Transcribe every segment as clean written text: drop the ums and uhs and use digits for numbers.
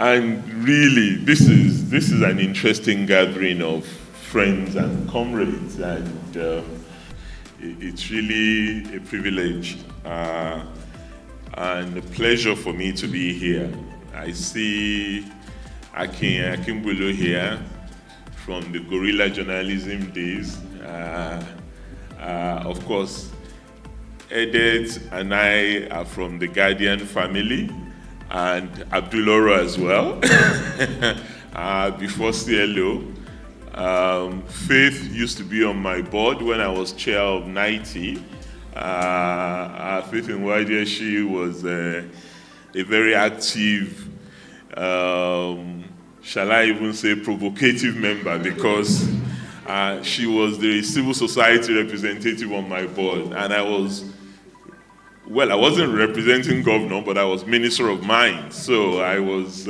And really, this is an interesting gathering of friends and comrades, and it's really a privilege and a pleasure for me to be here. I see Akimbulu here from the guerrilla journalism days. Of course, Edet and I are from the Guardian family, and Abduloro as well, before CLO. Faith used to be on my board when I was chair of 90. Faith Nwadishi was a very active, shall I even say provocative member, because she was the civil society representative on my board, and I wasn't representing governor, but I was Minister of Mines, so I was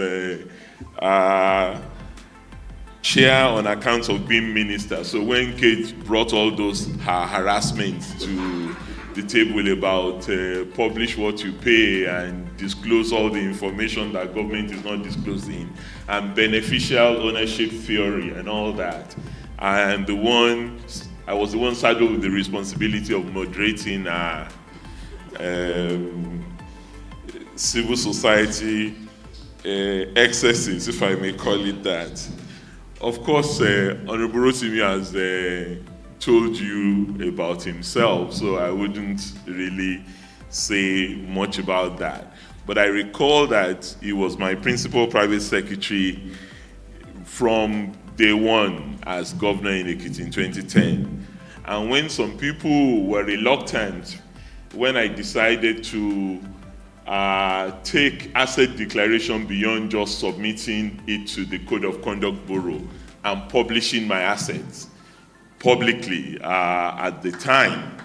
chair on account of being minister. So when Kate brought all those harassments to the table about publish what you pay and disclose all the information that government is not disclosing, and beneficial ownership theory and all that, I was the one saddled with the responsibility of moderating civil society excesses, if I may call it that. Of course, Honorable Rotimi has told you about himself, so I wouldn't really say much about that. But I recall that he was my principal private secretary from day one as governor in Ekiti in 2010. And when some people were reluctant, when I decided to take asset declaration beyond just submitting it to the Code of Conduct Bureau and publishing my assets publicly at the time,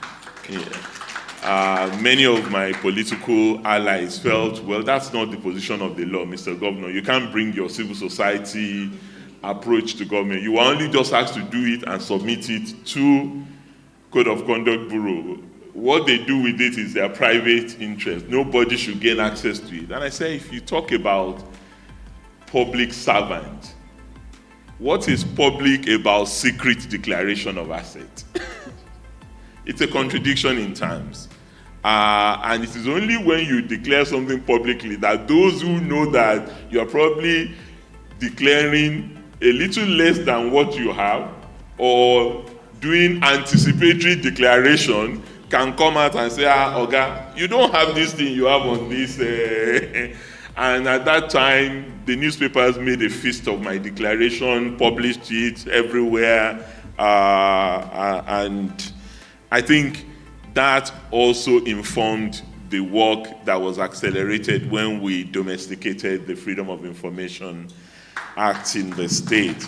many of my political allies felt, well, that's not the position of the law, Mr. Governor. You can't bring your civil society approach to government. You are only just asked to do it and submit it to Code of Conduct Bureau. What they do with it is their private interest. Nobody should gain access to it. And I say, if you talk about public servant, what is public about secret declaration of assets? It's a contradiction in terms. And it is only when you declare something publicly that those who know that you are probably declaring a little less than what you have, or doing anticipatory declaration, can come out and say, Oga, you don't have this thing you have on this. And at that time, the newspapers made a feast of my declaration, published it everywhere. And I think that also informed the work that was accelerated when we domesticated the Freedom of Information Act in the state.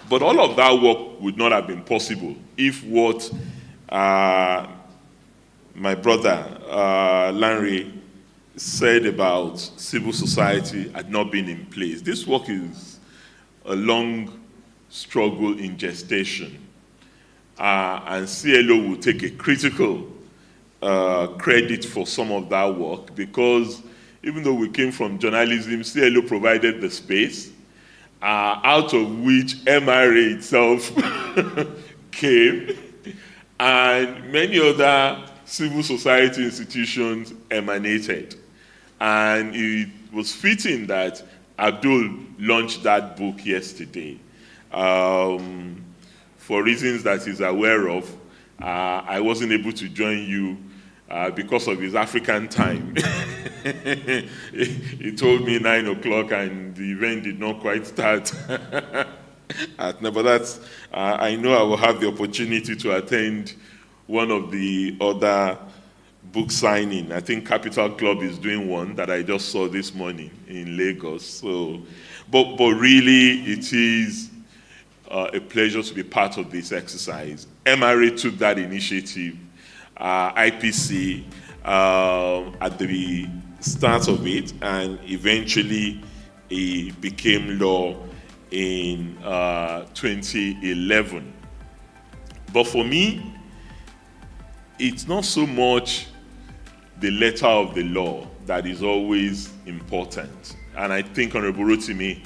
But all of that work would not have been possible if what my brother Larry said about civil society had not been in place. This work is a long struggle in gestation, and CLO will take a critical credit for some of that work, because even though we came from journalism, CLO provided the space out of which MRA itself came, and many other civil society institutions emanated. And it was fitting that Abdul launched that book yesterday. For reasons that he's aware of, I wasn't able to join you because of his African time. He told me 9 o'clock and the event did not quite start. But that's, I know I will have the opportunity to attend one of the other book signing. I think Capital Club is doing one that I just saw this morning in Lagos. So, but really it is a pleasure to be part of this exercise. MRA took that initiative, IPC at the start of it, and eventually it became law in 2011. But for me, it's not so much the letter of the law that is always important. and I think Honorable Rotimi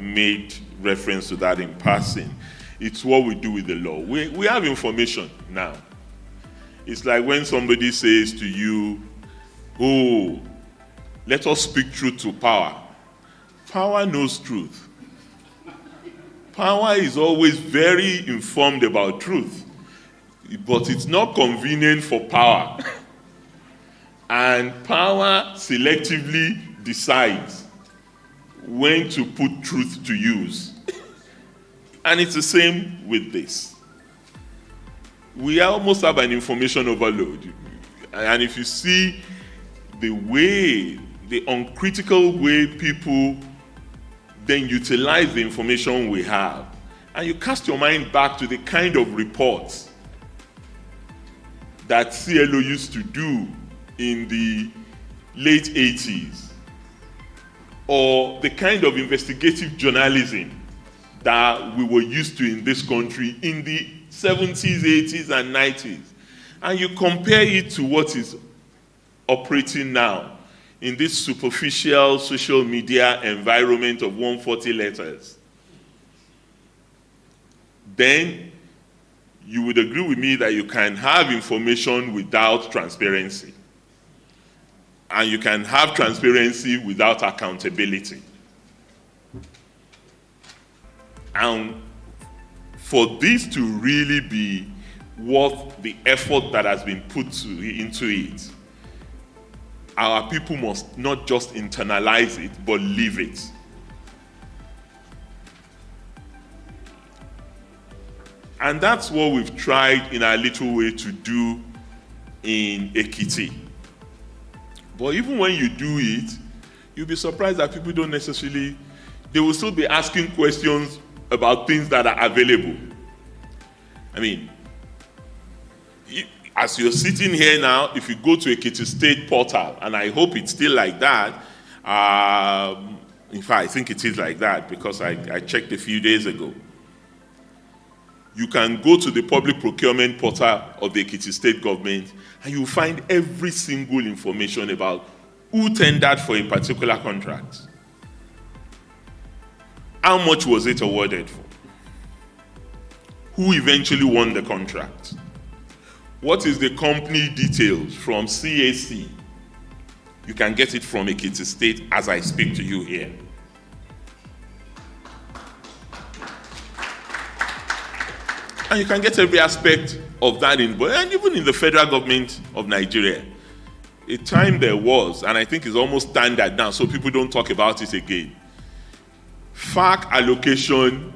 made reference to that in passing. It's what we do with the law. We have information now. It's like when somebody says to you, oh, let us speak truth to power. Power knows truth. Power is always very informed about truth, but it's not convenient for power. And power selectively decides when to put truth to use. And it's the same with this. We almost have an information overload. And if you see the uncritical way people then utilize the information we have, and you cast your mind back to the kind of reports that CLO used to do in the late 80s, or the kind of investigative journalism that we were used to in this country in the 70s, 80s, and 90s, and you compare it to what is operating now in this superficial social media environment of 140 letters, then you would agree with me that you can have information without transparency. And you can have transparency without accountability. And for this to really be worth the effort that has been put into it, our people must not just internalize it, but live it. And that's what we've tried in our little way to do in Ekiti. But even when you do it, you'll be surprised that people don't necessarily, they will still be asking questions about things that are available. I mean, as you're sitting here now, if you go to Ekiti State portal, and I hope it's still like that, in fact, I think it is like that because I checked a few days ago. You can go to the public procurement portal of the Ekiti State government and you'll find every single information about who tendered for a particular contract. How much was it awarded for? Who eventually won the contract? What is the company details from CAC? You can get it from Ekiti State as I speak to you here. And you can get every aspect of that and even in the federal government of Nigeria. A time there was, and I think it's almost standard now, so people don't talk about it again. FAC allocation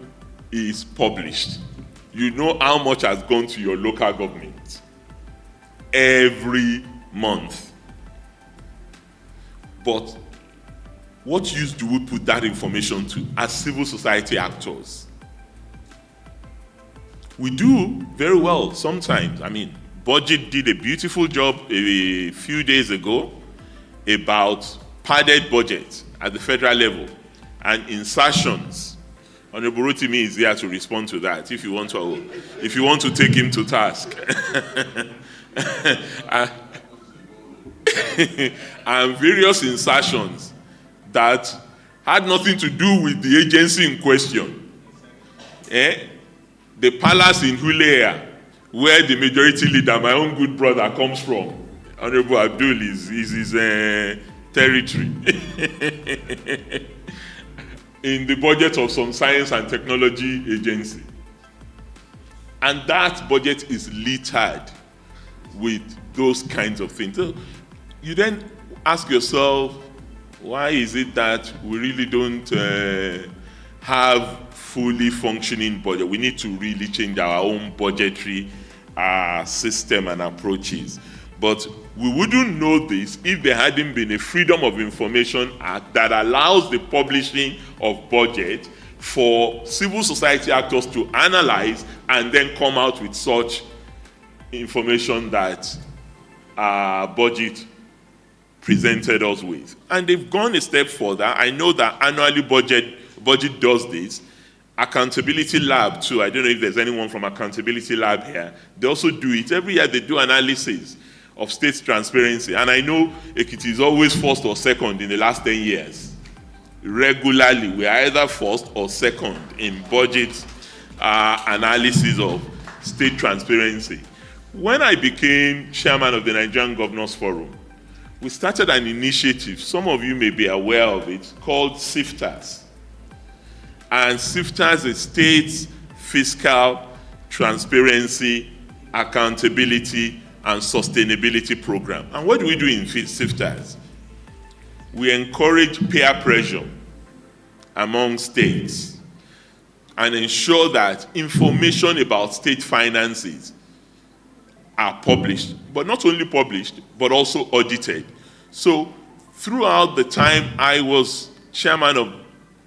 is published. You know how much has gone to your local government every month. But what use do we put that information to as civil society actors? We do very well sometimes. I mean, Budget did a beautiful job a few days ago about padded budget at the federal level and insertions. Honorable Rotimi is here to respond to that if you want to take him to task. And various insertions that had nothing to do with the agency in question. The palace in Hulea, where the majority leader, my own good brother, comes from, Honorable Abdul, is his territory. In the budget of some science and technology agency. And that budget is littered with those kinds of things. So you then ask yourself, why is it that we really don't have fully functioning budget? We need to really change our own budgetary system and approaches. But we wouldn't know this if there hadn't been a Freedom of Information Act that allows the publishing of budget for civil society actors to analyze and then come out with such information that budget presented us with. And they've gone a step further. I know that annually budget does this. Accountability Lab too. I don't know if there's anyone from Accountability Lab here. They also do it. Every year they do analysis of state transparency. And I know Ekiti is always first or second in the last 10 years. Regularly, we are either first or second in budget analysis of state transparency. When I became chairman of the Nigerian Governors Forum, we started an initiative, some of you may be aware of it, called SIFTAS. And SIFTAS is States Fiscal Transparency, Accountability, and Sustainability Program. And what do we do in SIFTAS? We encourage peer pressure among states and ensure that information about state finances are published, but not only published, but also audited. So throughout the time I was chairman of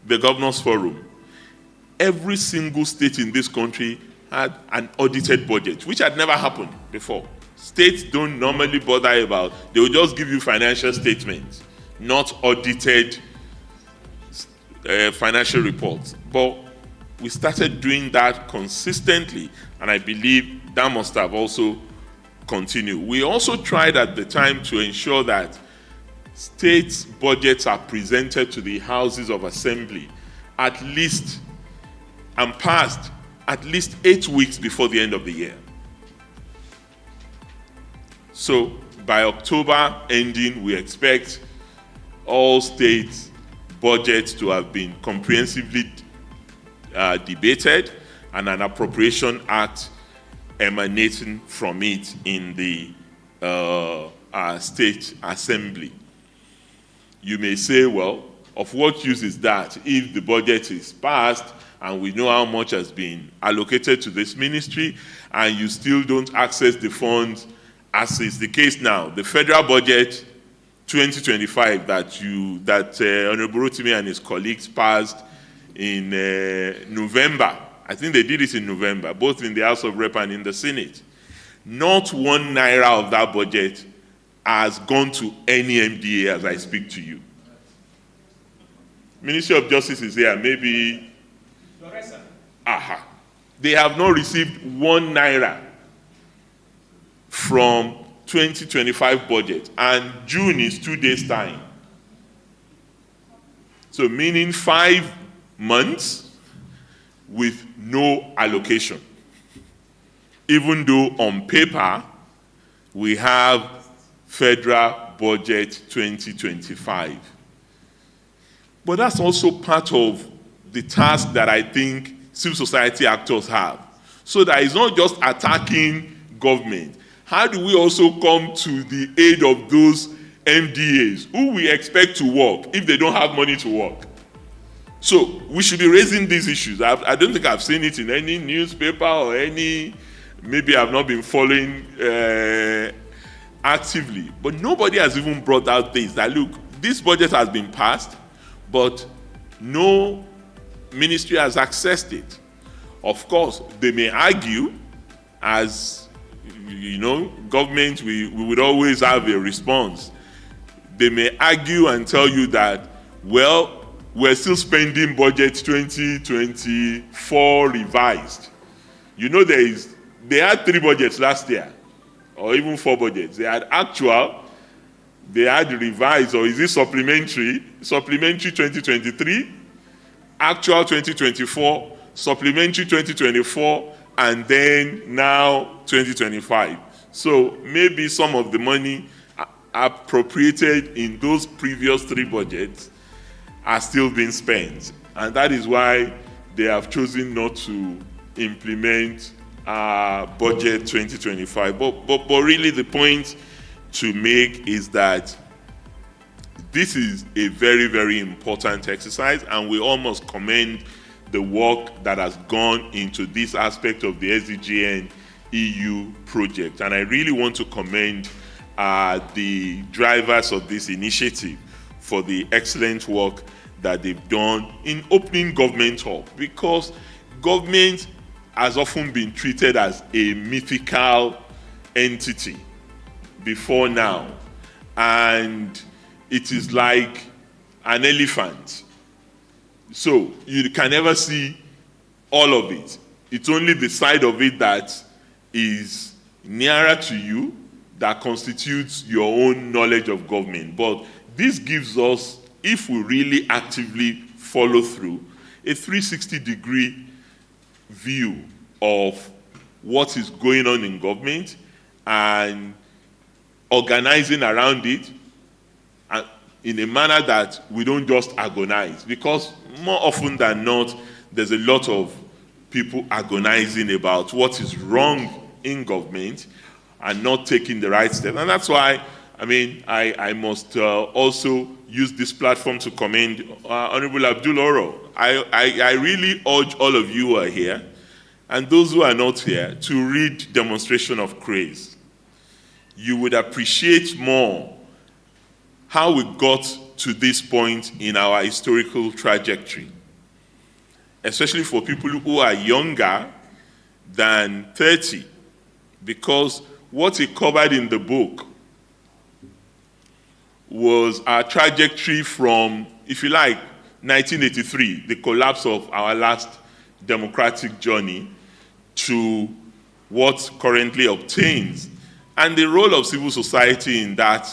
the Governors Forum, every single state in this country had an audited budget, which had never happened before. States don't normally bother about, they will just give you financial statements, not audited financial reports. But we started doing that consistently, and I believe that must have also continued. We also tried at the time to ensure that states' budgets are presented to the houses of assembly at least and passed at least 8 weeks before the end of the year. So by October ending, we expect all states' budgets to have been comprehensively debated and an appropriation act emanating from it in the state assembly. You may say, well, of what use is that if the budget is passed and we know how much has been allocated to this ministry and you still don't access the funds, as is the case now. The federal budget 2025 that Honorable Rotimi and his colleagues passed in November. I think they did it in November, both in the House of Rep and in the Senate. Not 1 naira of that budget has gone to any MDA as I speak to you. Ministry of Justice is here, maybe. They have not received 1 naira from 2025 budget, and June is 2 days' time. So meaning 5 months with no allocation. Even though on paper, we have federal budget 2025. But that's also part of the task that I think civil society actors have. So that it's not just attacking government. How do we also come to the aid of those MDAs who we expect to work if they don't have money to work? So we should be raising these issues. I don't think I've seen it in any newspaper or any, maybe I've not been following actively. But nobody has even brought out this, that look, this budget has been passed, but no ministry has accessed it. Of course, they may argue, as you know, government, we would always have a response. They may argue and tell you that, well, we're still spending budget 2024 revised. You know, they had 3 budgets last year, or even 4 budgets. They had actual, they had revised, or is it supplementary? Supplementary 2023, actual 2024, supplementary 2024, and then now 2025. So maybe some of the money appropriated in those previous 3 budgets are still being spent. And that is why they have chosen not to implement budget 2025. But really the point to make is that this is a very, very important exercise, and we almost commend the work that has gone into this aspect of the SDGN EU project. And I really want to commend the drivers of this initiative for the excellent work that they've done in opening government up, because government has often been treated as a mythical entity before now, and it is like an elephant. So you can never see all of it. It's only the side of it that is nearer to you that constitutes your own knowledge of government. But this gives us, if we really actively follow through, a 360-degree view of what is going on in government and organizing around it in a manner that we don't just agonize. Because more often than not, there's a lot of people agonizing about what is wrong in government and not taking the right step. And that's why, I must also use this platform to commend Honorable Abdul Oro. I really urge all of you who are here, and those who are not here, to read Demonstration of Praise. You would appreciate more how we got to this point in our historical trajectory, especially for people who are younger than 30, because what he covered in the book was our trajectory from, if you like, 1983, the collapse of our last democratic journey, to what currently obtains, and the role of civil society in that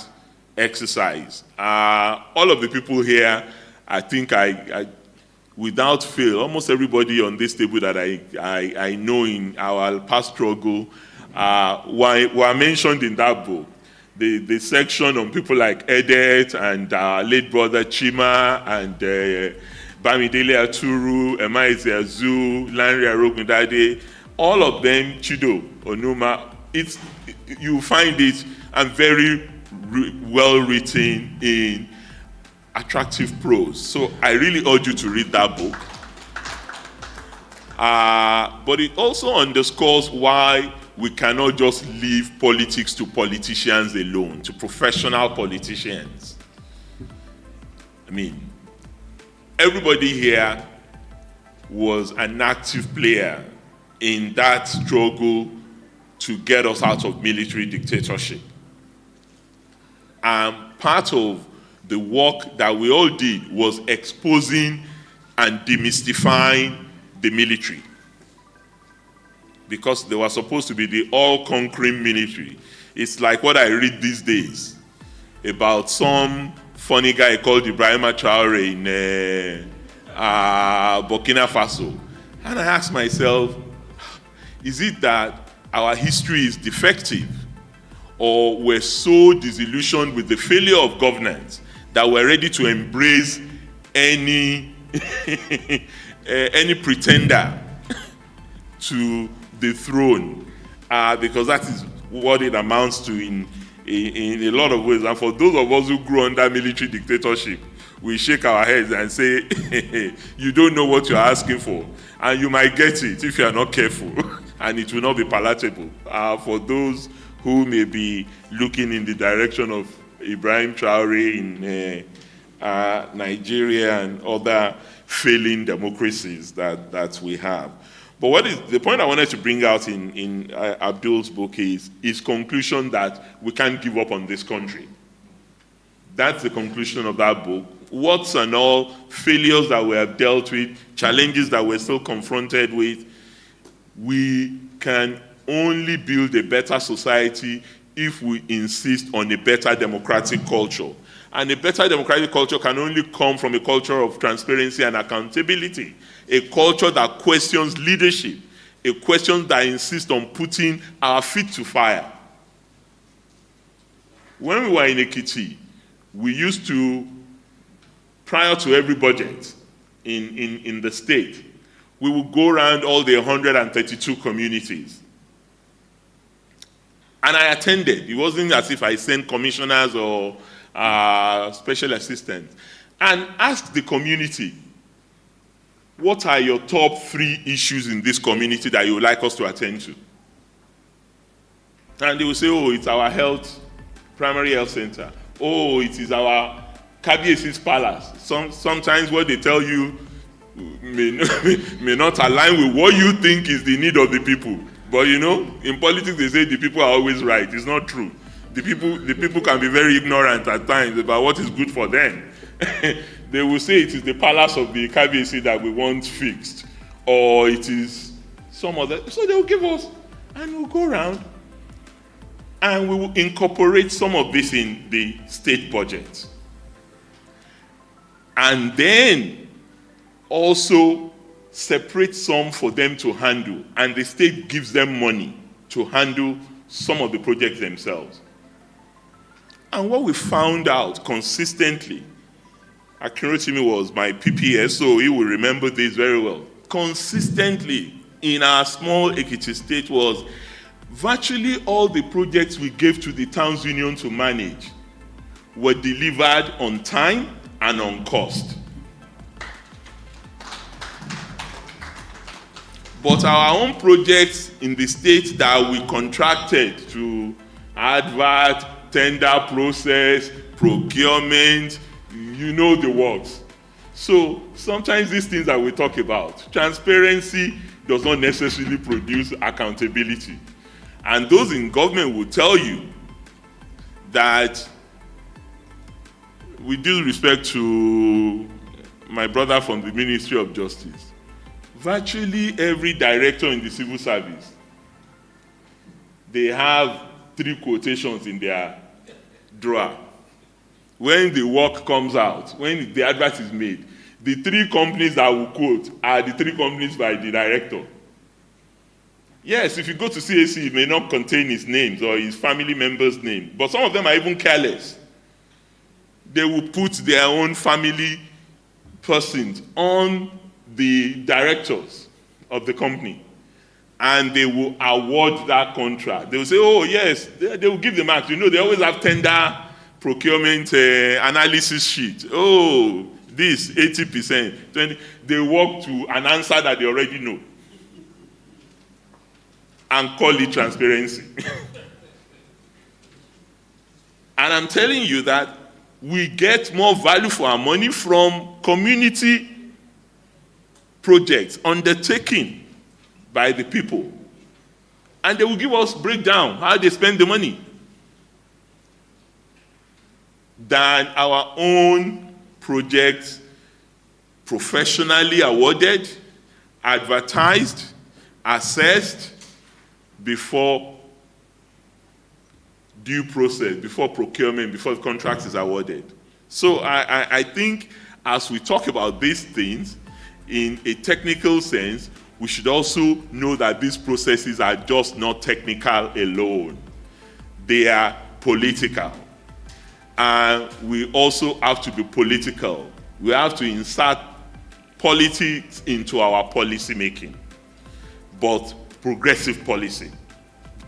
exercise. All of the people here, I think I without fail, almost everybody on this table that I know in our past struggle were mentioned in that book. The section on people like Edet and late brother Chima and Bamidele Aturu, Emaize Azu, Lanre Arogundade, all of them, Chido, Onuma, you find it and very well written in attractive prose. So I really urge you to read that book. But it also underscores why we cannot just leave politics to politicians alone, to professional politicians. Everybody here was an active player in that struggle to get us out of military dictatorship. And part of the work that we all did was exposing and demystifying the military, because they were supposed to be the all-conquering military. It's like what I read these days about some funny guy called Ibrahima Traore in Burkina Faso. And I ask myself, is it that our history is defective, or we're so disillusioned with the failure of governance that we're ready to embrace any pretender to the throne? Because that is what it amounts to in a lot of ways. And for those of us who grew under military dictatorship, we shake our heads and say, you don't know what you're asking for, and you might get it if you are not careful, and it will not be palatable. For those who may be looking in the direction of Ibrahim Traore in Nigeria and other failing democracies that we have. But what is the point I wanted to bring out in Abdul's book is his conclusion that we can't give up on this country. That's the conclusion of that book. What's and all failures that we have dealt with, challenges that we're still confronted with, we can only build a better society if we insist on a better democratic culture. And a better democratic culture can only come from a culture of transparency and accountability, a culture that questions leadership, a question that insists on putting our feet to fire. When we were in Ekiti, we used to, prior to every budget in the state, we would go around all the 132 communities. And I attended. It wasn't as if I sent commissioners or special assistants. And asked the community, what are your top 3 issues in this community that you would like us to attend to? And they will say, oh, it's our primary health center. Oh, it is our Kabiesi's palace. Sometimes what they tell you may not align with what you think is the need of the people. But in politics they say the people are always right. It's not true. The people can be very ignorant at times about what is good for them. They will say it is the palace of the Kabiesi that we want fixed, or it is some other. So they will give us, and we'll go around. And we will incorporate some of this in the state budget. And then also separate some for them to handle. And the state gives them money to handle some of the projects themselves. And what we found out consistently, Rotimi was my PPS, so he will remember this very well. Consistently in our small Ekiti state was virtually all the projects we gave to the towns union to manage were delivered on time and on cost. But our own projects in the state that we contracted to advert, tender process, procurement, you know the works. So sometimes these things that we talk about, transparency does not necessarily produce accountability. And those in government will tell you that, with due respect to my brother from the Ministry of Justice, virtually every director in the civil service, they have 3 quotations in their drawer. When the work comes out, when the advert is made, the 3 companies that will quote are the 3 companies by the director. Yes, if you go to CAC, it may not contain his names or his family member's name, but some of them are even careless. They will put their own family persons on the directors of the company, and they will award that contract. They will say, oh yes, they will give the marks. You know, they always have tender procurement analysis sheet. Oh, this 80%, 20%. They work to an answer that they already know and call it transparency. And I'm telling you that we get more value for our money from community projects undertaken by the people. And they will give us breakdown how they spend the money than our own projects professionally awarded, advertised, assessed before due process, before procurement, before the contract is awarded. So I think as we talk about these things in a technical sense, we should also know that these processes are just not technical alone. They are political. And we also have to be political. We have to insert politics into our policy making, but progressive politics,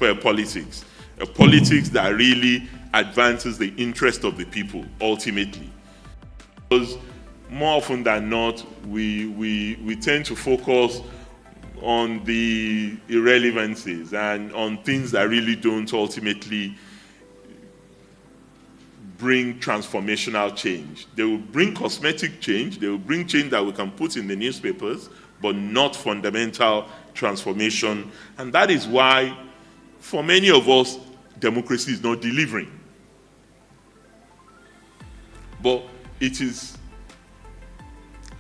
a politics that really advances the interest of the people ultimately. Because more often than not, we tend to focus on the irrelevancies and on things that really don't ultimately bring transformational change. They will bring cosmetic change, they will bring change that we can put in the newspapers, but not fundamental transformation. And that is why, for many of us, democracy is not delivering. But it is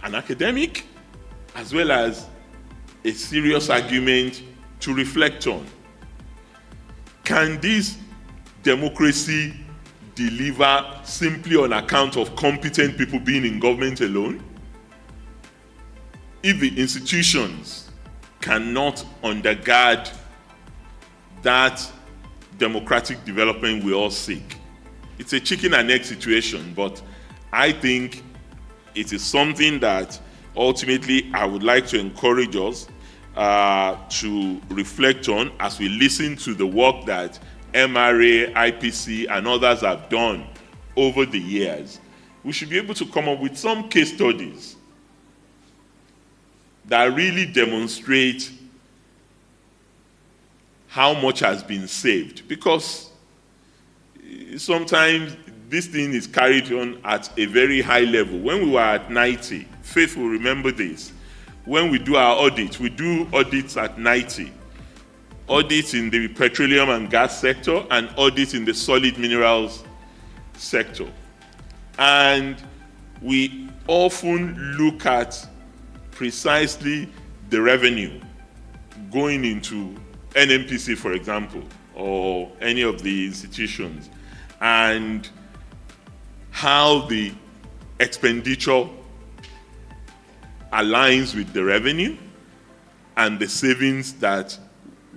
an academic as well as a serious argument to reflect on. Can this democracy deliver simply on account of competent people being in government alone? If the institutions cannot undergird that democratic development we all seek, it's a chicken and egg situation, but I think it is something that ultimately I would like to encourage us to reflect on as we listen to the work that MRA, IPC, and others have done over the years. We should be able to come up with some case studies that really demonstrate how much has been saved. Because sometimes this thing is carried on at a very high level. When we were at 90, Faith will remember this. When we do our audit, we do audits at 90. Audits in the petroleum and gas sector and audits in the solid minerals sector. And we often look at precisely the revenue going into NNPC, for example, or any of the institutions, and how the expenditure aligns with the revenue and the savings that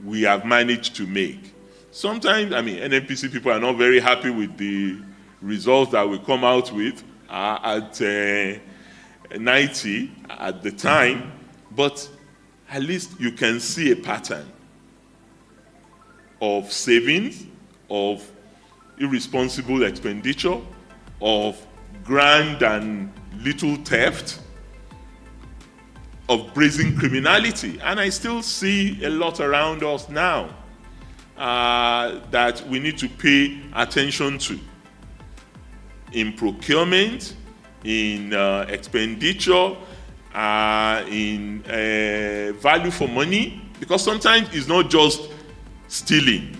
we have managed to make. Sometimes, I mean, NNPC people are not very happy with the results that we come out with at 90 at the time, but at least you can see a pattern of savings, of irresponsible expenditure, of grand and little theft, of brazen criminality. And I still see a lot around us now that we need to pay attention to in procurement, in expenditure, in value for money, because sometimes it's not just stealing.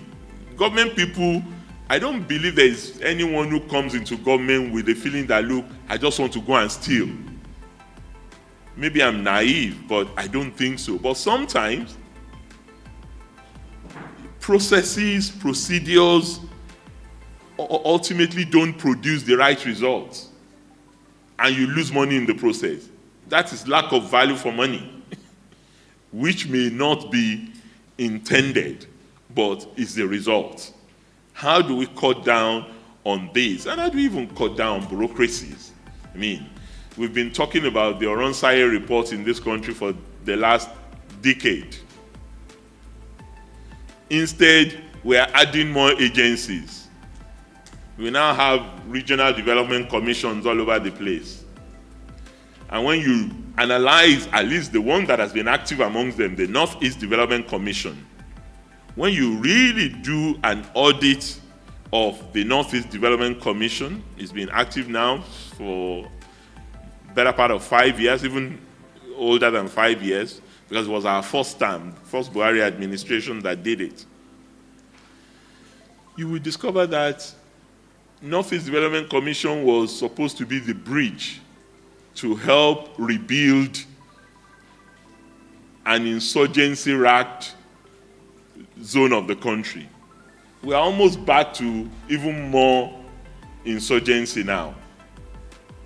Government people, I don't believe there is anyone who comes into government with the feeling that, look, I just want to go and steal. Maybe I'm naive, but I don't think so. But sometimes processes, procedures ultimately don't produce the right results, and you lose money in the process. That is lack of value for money, which may not be intended, but is the result. How do we cut down on this? And how do we even cut down on bureaucracies? I mean, we've been talking about the Oronsaye report in this country for the last decade. Instead, we are adding more agencies. We now have regional development commissions all over the place. And when you analyze at least the one that has been active amongst them, the Northeast Development Commission, when you really do an audit of the Northeast Development Commission, it's been active now for better part of 5 years, even older than 5 years, because it was our first term, first Buhari administration that did it. You will discover that Northeast Development Commission was supposed to be the bridge to help rebuild an insurgency-racked zone of the country. We are almost back to even more insurgency now,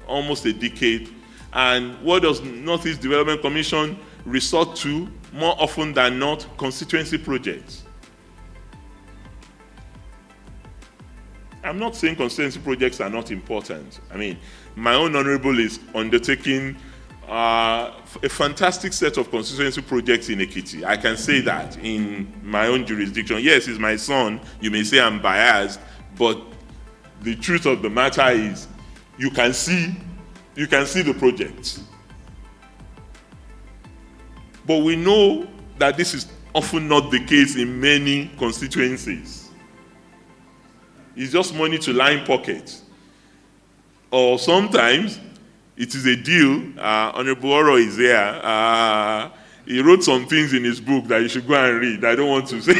almost a decade. And what does Northeast Development Commission resort to more often than not? Constituency projects. I'm not saying constituency projects are not important. I mean, my own honorable is undertaking a fantastic set of constituency projects in Ekiti. I can say that in my own jurisdiction. Yes, he's my son. You may say I'm biased, but the truth of the matter is you can see the projects. But we know that this is often not the case in many constituencies. It's just money to line pockets. Or sometimes it is a deal. Honorable Oro is there. He wrote some things in his book that you should go and read. I don't want to say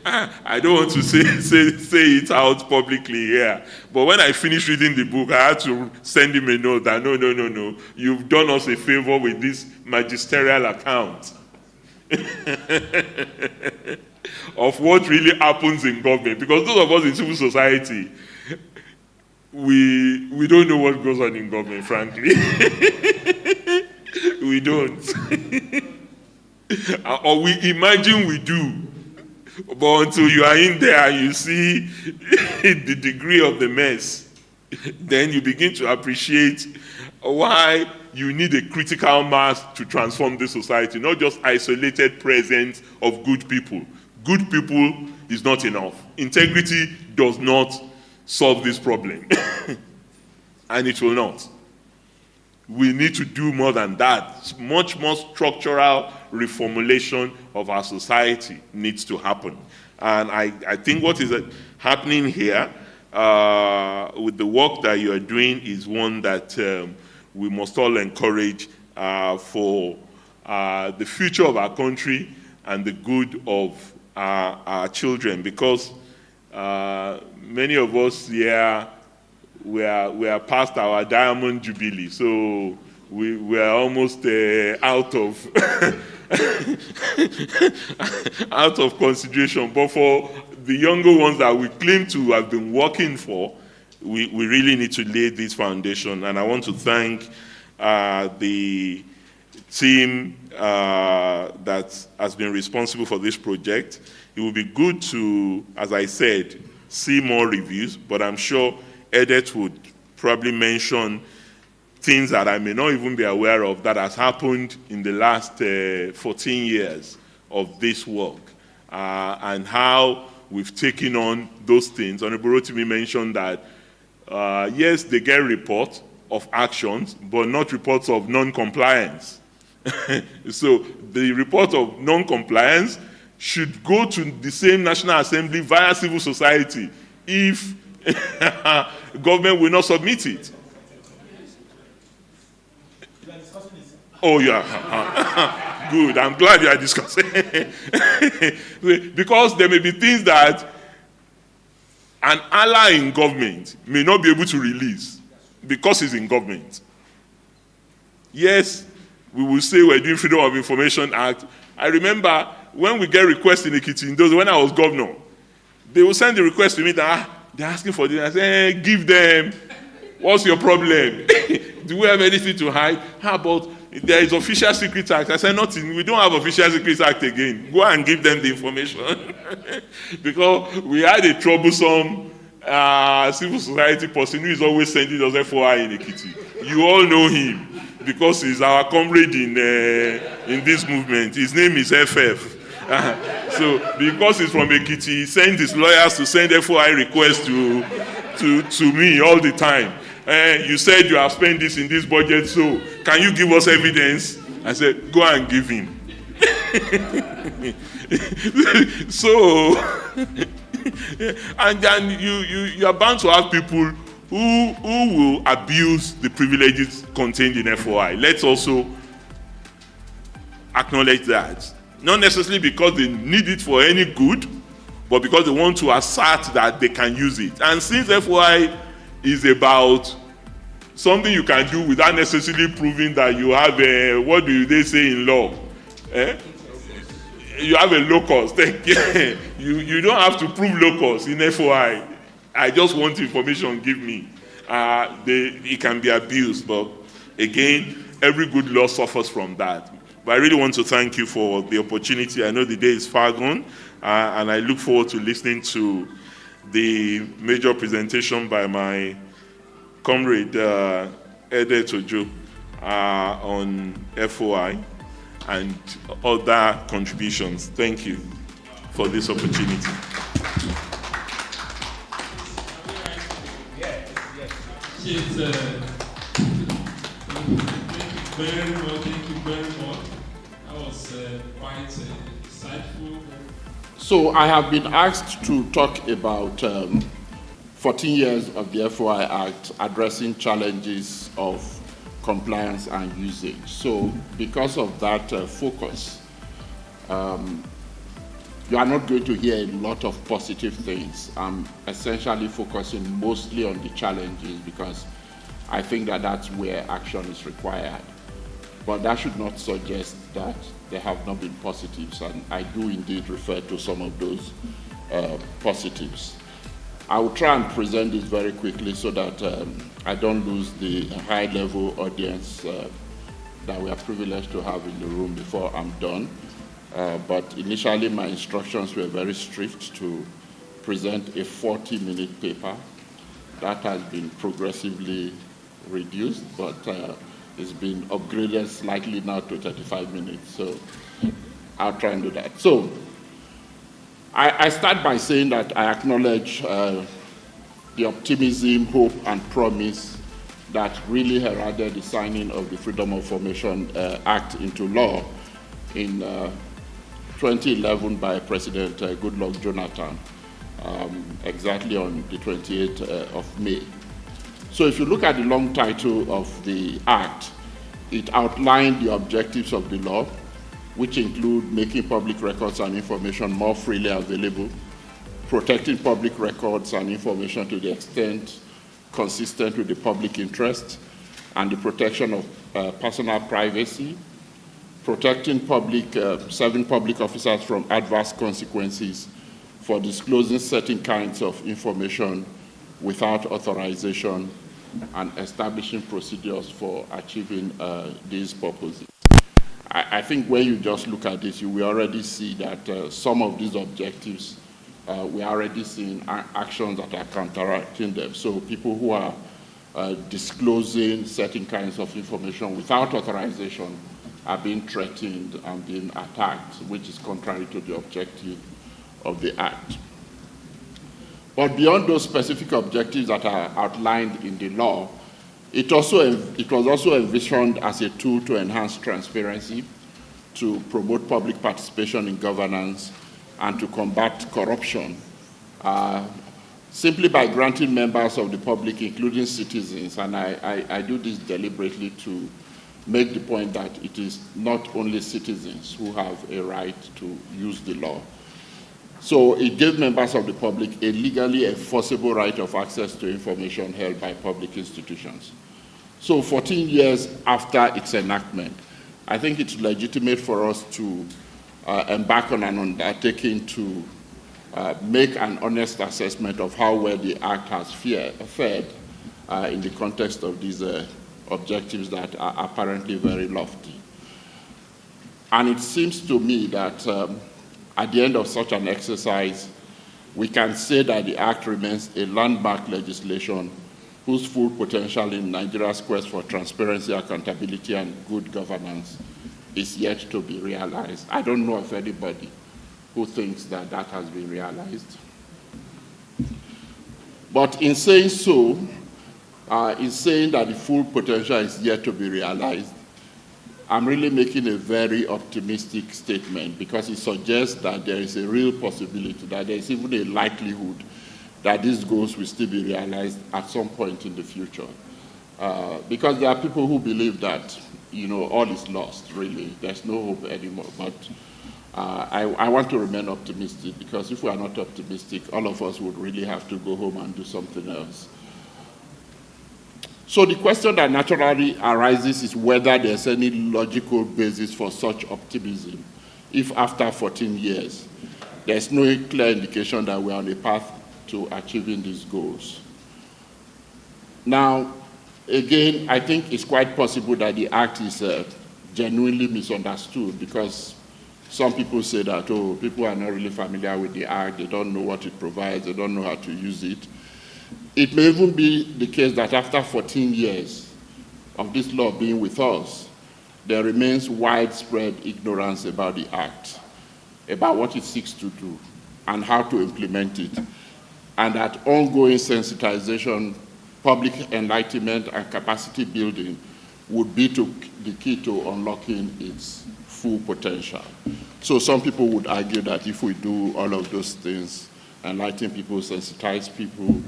I don't want to say it out publicly here. But when I finished reading the book, I had to send him a note that no. You've done us a favor with this magisterial account of what really happens in government. Because those of us in civil society, we don't know what goes on in government, frankly. We don't. Or we imagine we do. But until you are in there and you see the degree of the mess, then you begin to appreciate why you need a critical mass to transform the society, not just isolated presence of good people. Good people is not enough. Integrity does not solve this problem. And it will not. We need to do more than that. Much more structural reformulation of our society needs to happen. And I think what is happening here with the work that you are doing is one that we must all encourage for the future of our country and the good of our children, because many of us here, we are past our diamond jubilee, so we are almost out of out of consideration. But for the younger ones that we claim to have been working for, we really need to lay this foundation. And I want to thank the team that has been responsible for this project. It would be good to, as I said, see more reviews, but I'm sure Edet would probably mention things that I may not even be aware of that has happened in the last 14 years of this work, and how we've taken on those things. Honorable Rotimi mentioned that, yes, they get reports of actions, but not reports of non-compliance. So the report of non-compliance should go to the same National Assembly via civil society if government will not submit it. Oh, yeah. Good. I'm glad you are discussing. Because there may be things that an ally in government may not be able to release because he's in government. Yes, we will say we're doing Freedom of Information Act. I remember when we get requests in Ekiti, when I was governor, they will send the request to me that they're asking for this. I say, hey, give them. What's your problem? Do we have anything to hide? How about there is Official Secrets Act? I said, nothing. We don't have Official Secrets Act again. Go and give them the information. Because we had a troublesome civil society person who is always sending us FOI in Ekiti. You all know him because he's our comrade in this movement. His name is FF. So because he's from Ekiti, he sends his lawyers to send FOI requests to me all the time. You said you have spent this in this budget, so can you give us evidence? I said, go and give him. So, and then you are bound to have people who will abuse the privileges contained in FOI. Let's also acknowledge that. Not necessarily because they need it for any good, but because they want to assert that they can use it. And since FOI is about something you can do without necessarily proving that you have a, what do they say in law? You have a locus. You don't have to prove locus in FOI. I just want information, give me. It can be abused, but again, every good law suffers from that. But I really want to thank you for the opportunity. I know the day is far gone, and I look forward to listening to the major presentation by my comrade Edetaen Ojo on FOI and other contributions. Thank you for this opportunity. Thank you very much. That was quite insightful. So I have been asked to talk about 14 years of the FOI Act addressing challenges of compliance and usage. So because of that focus, you are not going to hear a lot of positive things. I'm essentially focusing mostly on the challenges because I think that that's where action is required. But that should not suggest that there have not been positives, and I do indeed refer to some of those positives. I will try and present this very quickly so that I don't lose the high-level audience that we are privileged to have in the room before I'm done. But initially, my instructions were very strict to present a 40-minute paper. That has been progressively reduced, but it's been upgraded slightly now to 35 minutes. So I'll try and do that. So I start by saying that I acknowledge the optimism, hope, and promise that really heralded the signing of the Freedom of Information Act into law in 2011 by President Goodluck Jonathan, exactly on the 28th of May. So if you look at the long title of the Act, it outlined the objectives of the law, which include making public records and information more freely available, protecting public records and information to the extent consistent with the public interest, and the protection of personal privacy, protecting serving public officers from adverse consequences for disclosing certain kinds of information without authorization, and establishing procedures for achieving these purposes. I think when you just look at this, you will already see that some of these objectives, we are already seeing actions that are counteracting them. So people who are disclosing certain kinds of information without authorization are being threatened and being attacked, which is contrary to the objective of the Act. But beyond those specific objectives that are outlined in the law, it was also envisioned as a tool to enhance transparency, to promote public participation in governance, and to combat corruption, simply by granting members of the public, including citizens, and I do this deliberately to make the point that it is not only citizens who have a right to use the law. So it gave members of the public a legally enforceable right of access to information held by public institutions. So 14 years after its enactment, I think it's legitimate for us to embark on an undertaking to make an honest assessment of how well the Act has fared in the context of these objectives that are apparently very lofty. And it seems to me that at the end of such an exercise, we can say that the Act remains a landmark legislation whose full potential in Nigeria's quest for transparency, accountability, and good governance is yet to be realized. I don't know of anybody who thinks that that has been realized. But in saying so, in saying that the full potential is yet to be realized, I'm really making a very optimistic statement because it suggests that there is a real possibility, that there is even a likelihood that these goals will still be realized at some point in the future. Because there are people who believe that, all is lost, really. There's no hope anymore. But I want to remain optimistic, because if we are not optimistic, all of us would really have to go home and do something else. So the question that naturally arises is whether there's any logical basis for such optimism if after 14 years, there's no clear indication that we're on a path to achieving these goals. Now, again, I think it's quite possible that the Act is genuinely misunderstood, because some people say that, people are not really familiar with the Act, they don't know what it provides, they don't know how to use it. It may even be the case that after 14 years of this law being with us, there remains widespread ignorance about the Act, about what it seeks to do, and how to implement it, and that ongoing sensitization, public enlightenment, and capacity building would be the key to unlocking its full potential. So some people would argue that if we do all of those things, enlighten people, sensitize people,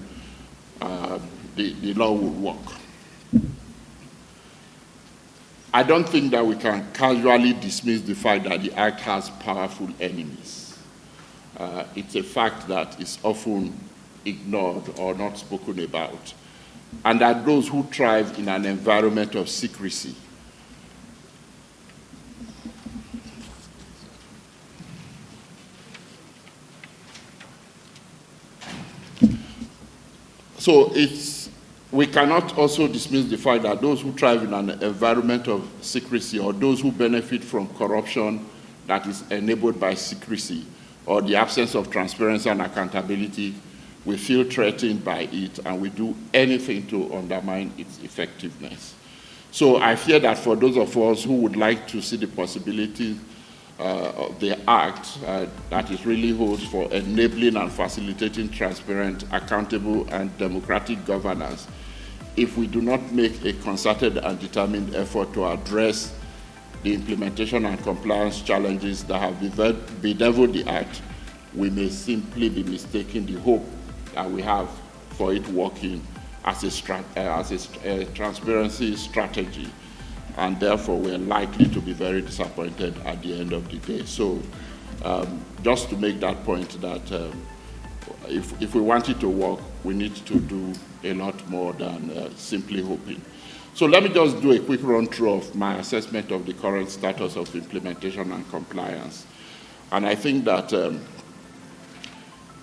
the law would work. I don't think that we can casually dismiss the fact that the Act has powerful enemies. It's a fact that is often ignored or not spoken about, and that those who thrive in an environment of secrecy we cannot also dismiss the fact that those who thrive in an environment of secrecy, or those who benefit from corruption that is enabled by secrecy or the absence of transparency and accountability, we feel threatened by it, and we do anything to undermine its effectiveness. So I fear that for those of us who would like to see the possibility of the Act that it really holds for enabling and facilitating transparent, accountable, and democratic governance, if we do not make a concerted and determined effort to address the implementation and compliance challenges that have bedeviled the Act, we may simply be mistaking the hope that we have for it working as a transparency strategy, and therefore we're likely to be very disappointed at the end of the day. So just to make that point that if we want it to work, we need to do a lot more than simply hoping. So let me just do a quick run-through of my assessment of the current status of implementation and compliance. And I think that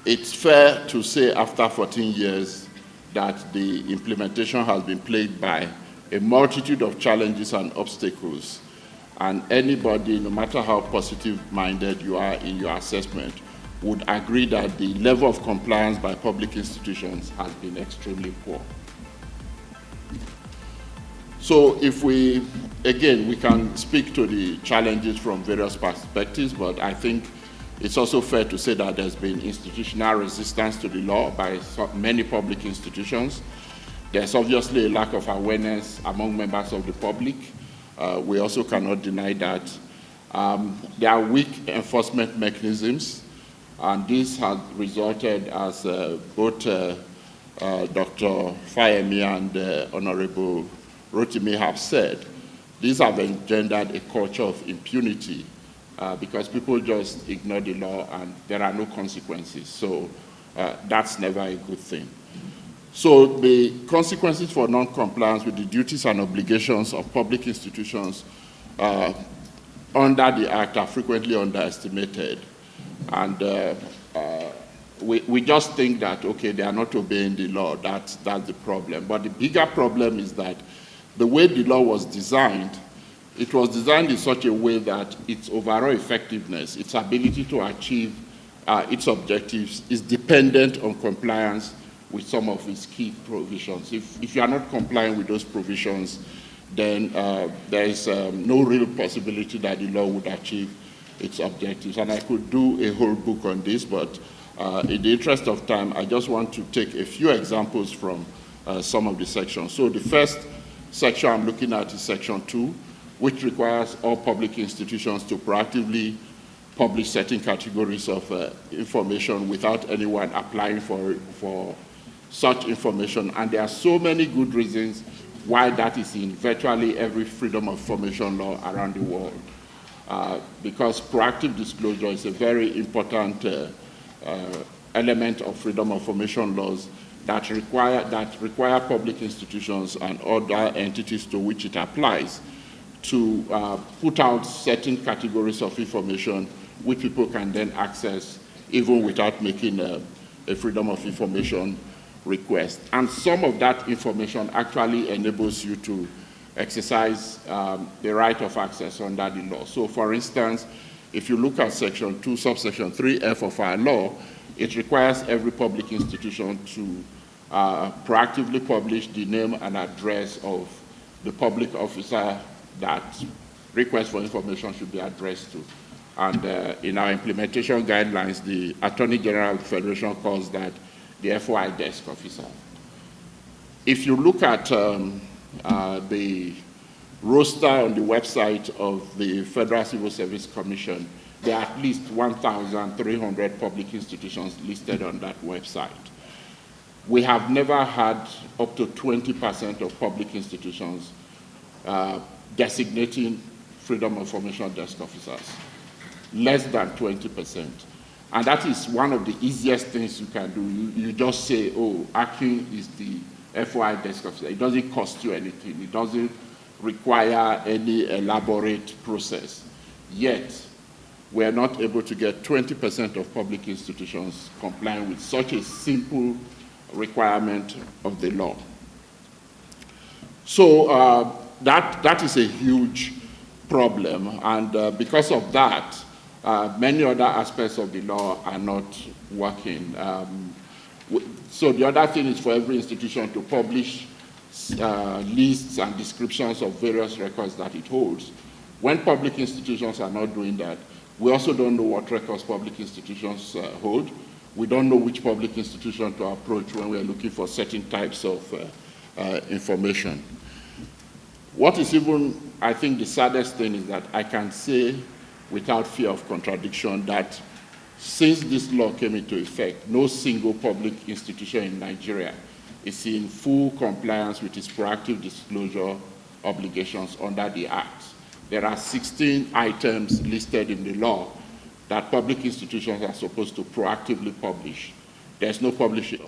it's fair to say after 14 years that the implementation has been plagued by a multitude of challenges and obstacles. And anybody, no matter how positive-minded you are in your assessment, would agree that the level of compliance by public institutions has been extremely poor. So if we can speak to the challenges from various perspectives, but I think it's also fair to say that there's been institutional resistance to the law by many public institutions. There's obviously a lack of awareness among members of the public. We also cannot deny that. There are weak enforcement mechanisms, and this has resulted, as both Dr. Fayemi and Honorable Rotimi have said, these have engendered a culture of impunity because people just ignore the law and there are no consequences. So that's never a good thing. So the consequences for non-compliance with the duties and obligations of public institutions under the Act are frequently underestimated. And we just think that, okay, they are not obeying the law, that's the problem. But the bigger problem is that the way the law was designed, it was designed in such a way that its overall effectiveness, its ability to achieve its objectives is dependent on compliance with some of its key provisions. If you are not complying with those provisions, then there is no real possibility that the law would achieve its objectives. And I could do a whole book on this, but in the interest of time, I just want to take a few examples from some of the sections. So the first section I'm looking at is Section 2, which requires all public institutions to proactively publish certain categories of information without anyone applying for such information. And there are so many good reasons why that is in virtually every freedom of information law around the world. Because proactive disclosure is a very important element of freedom of information laws that require public institutions and other entities to which it applies to put out certain categories of information which people can then access even without making a freedom of information request. And some of that information actually enables you to exercise the right of access under the law. So for instance, if you look at Section 2, subsection 3F of our law, it requires every public institution to proactively publish the name and address of the public officer that request for information should be addressed to. And in our implementation guidelines, the Attorney General of the Federation calls that the FOI desk officer. If you look at the roster on the website of the Federal Civil Service Commission, there are at least 1,300 public institutions listed on that website. We have never had up to 20% of public institutions designating freedom of information desk officers, less than 20%. And that is one of the easiest things you can do. You just say, oh, Akin is the FOI desk officer. It doesn't cost you anything. It doesn't require any elaborate process. Yet, we are not able to get 20% of public institutions complying with such a simple requirement of the law. So that is a huge problem, and because of that, many other aspects of the law are not working. So the other thing is for every institution to publish lists and descriptions of various records that it holds. When public institutions are not doing that, we also don't know what records public institutions hold. We don't know which public institution to approach when we're looking for certain types of information. What is even, I think, the saddest thing is that I can say without fear of contradiction that since this law came into effect, no single public institution in Nigeria is in full compliance with its proactive disclosure obligations under the Act. There are 16 items listed in the law that public institutions are supposed to proactively publish. There's no publishing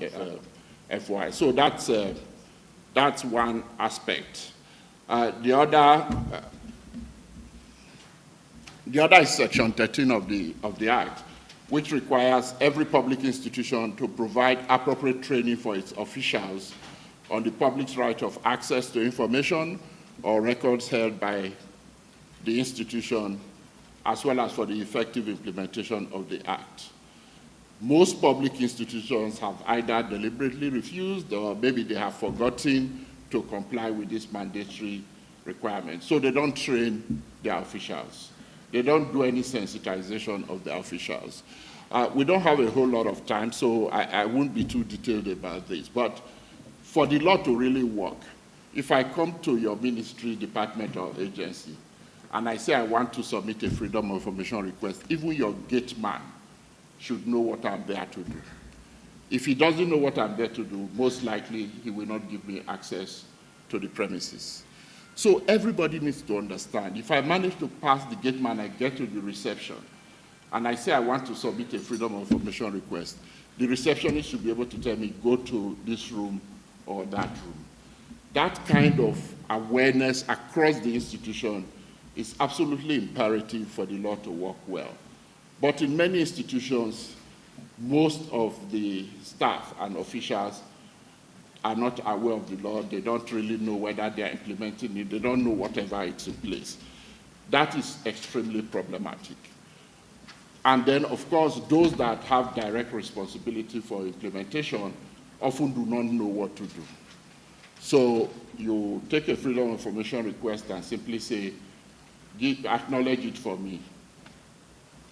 FOI. So that's one aspect. The other is Section 13 of the Act, which requires every public institution to provide appropriate training for its officials on the public's right of access to information or records held by the institution, as well as for the effective implementation of the Act. Most public institutions have either deliberately refused or maybe they have forgotten to comply with this mandatory requirement. So they don't train their officials. They don't do any sensitization of their officials. We don't have a whole lot of time, so I won't be too detailed about this. But for the law to really work, if I come to your ministry, department, or agency, and I say I want to submit a freedom of information request, even your gate man should know what I'm there to do. If he doesn't know what I'm there to do, most likely he will not give me access to the premises. So everybody needs to understand. If I manage to pass the gate man, I get to the reception, and I say I want to submit a freedom of information request, the receptionist should be able to tell me, go to this room or that room. That kind of awareness across the institution is absolutely imperative for the law to work well. But in many institutions, most of the staff and officials are not aware of the law. They don't really know whether they are implementing it. They don't know whatever is in place. That is extremely problematic. And then, of course, those that have direct responsibility for implementation often do not know what to do. So you take a freedom of information request and simply say, acknowledge it for me.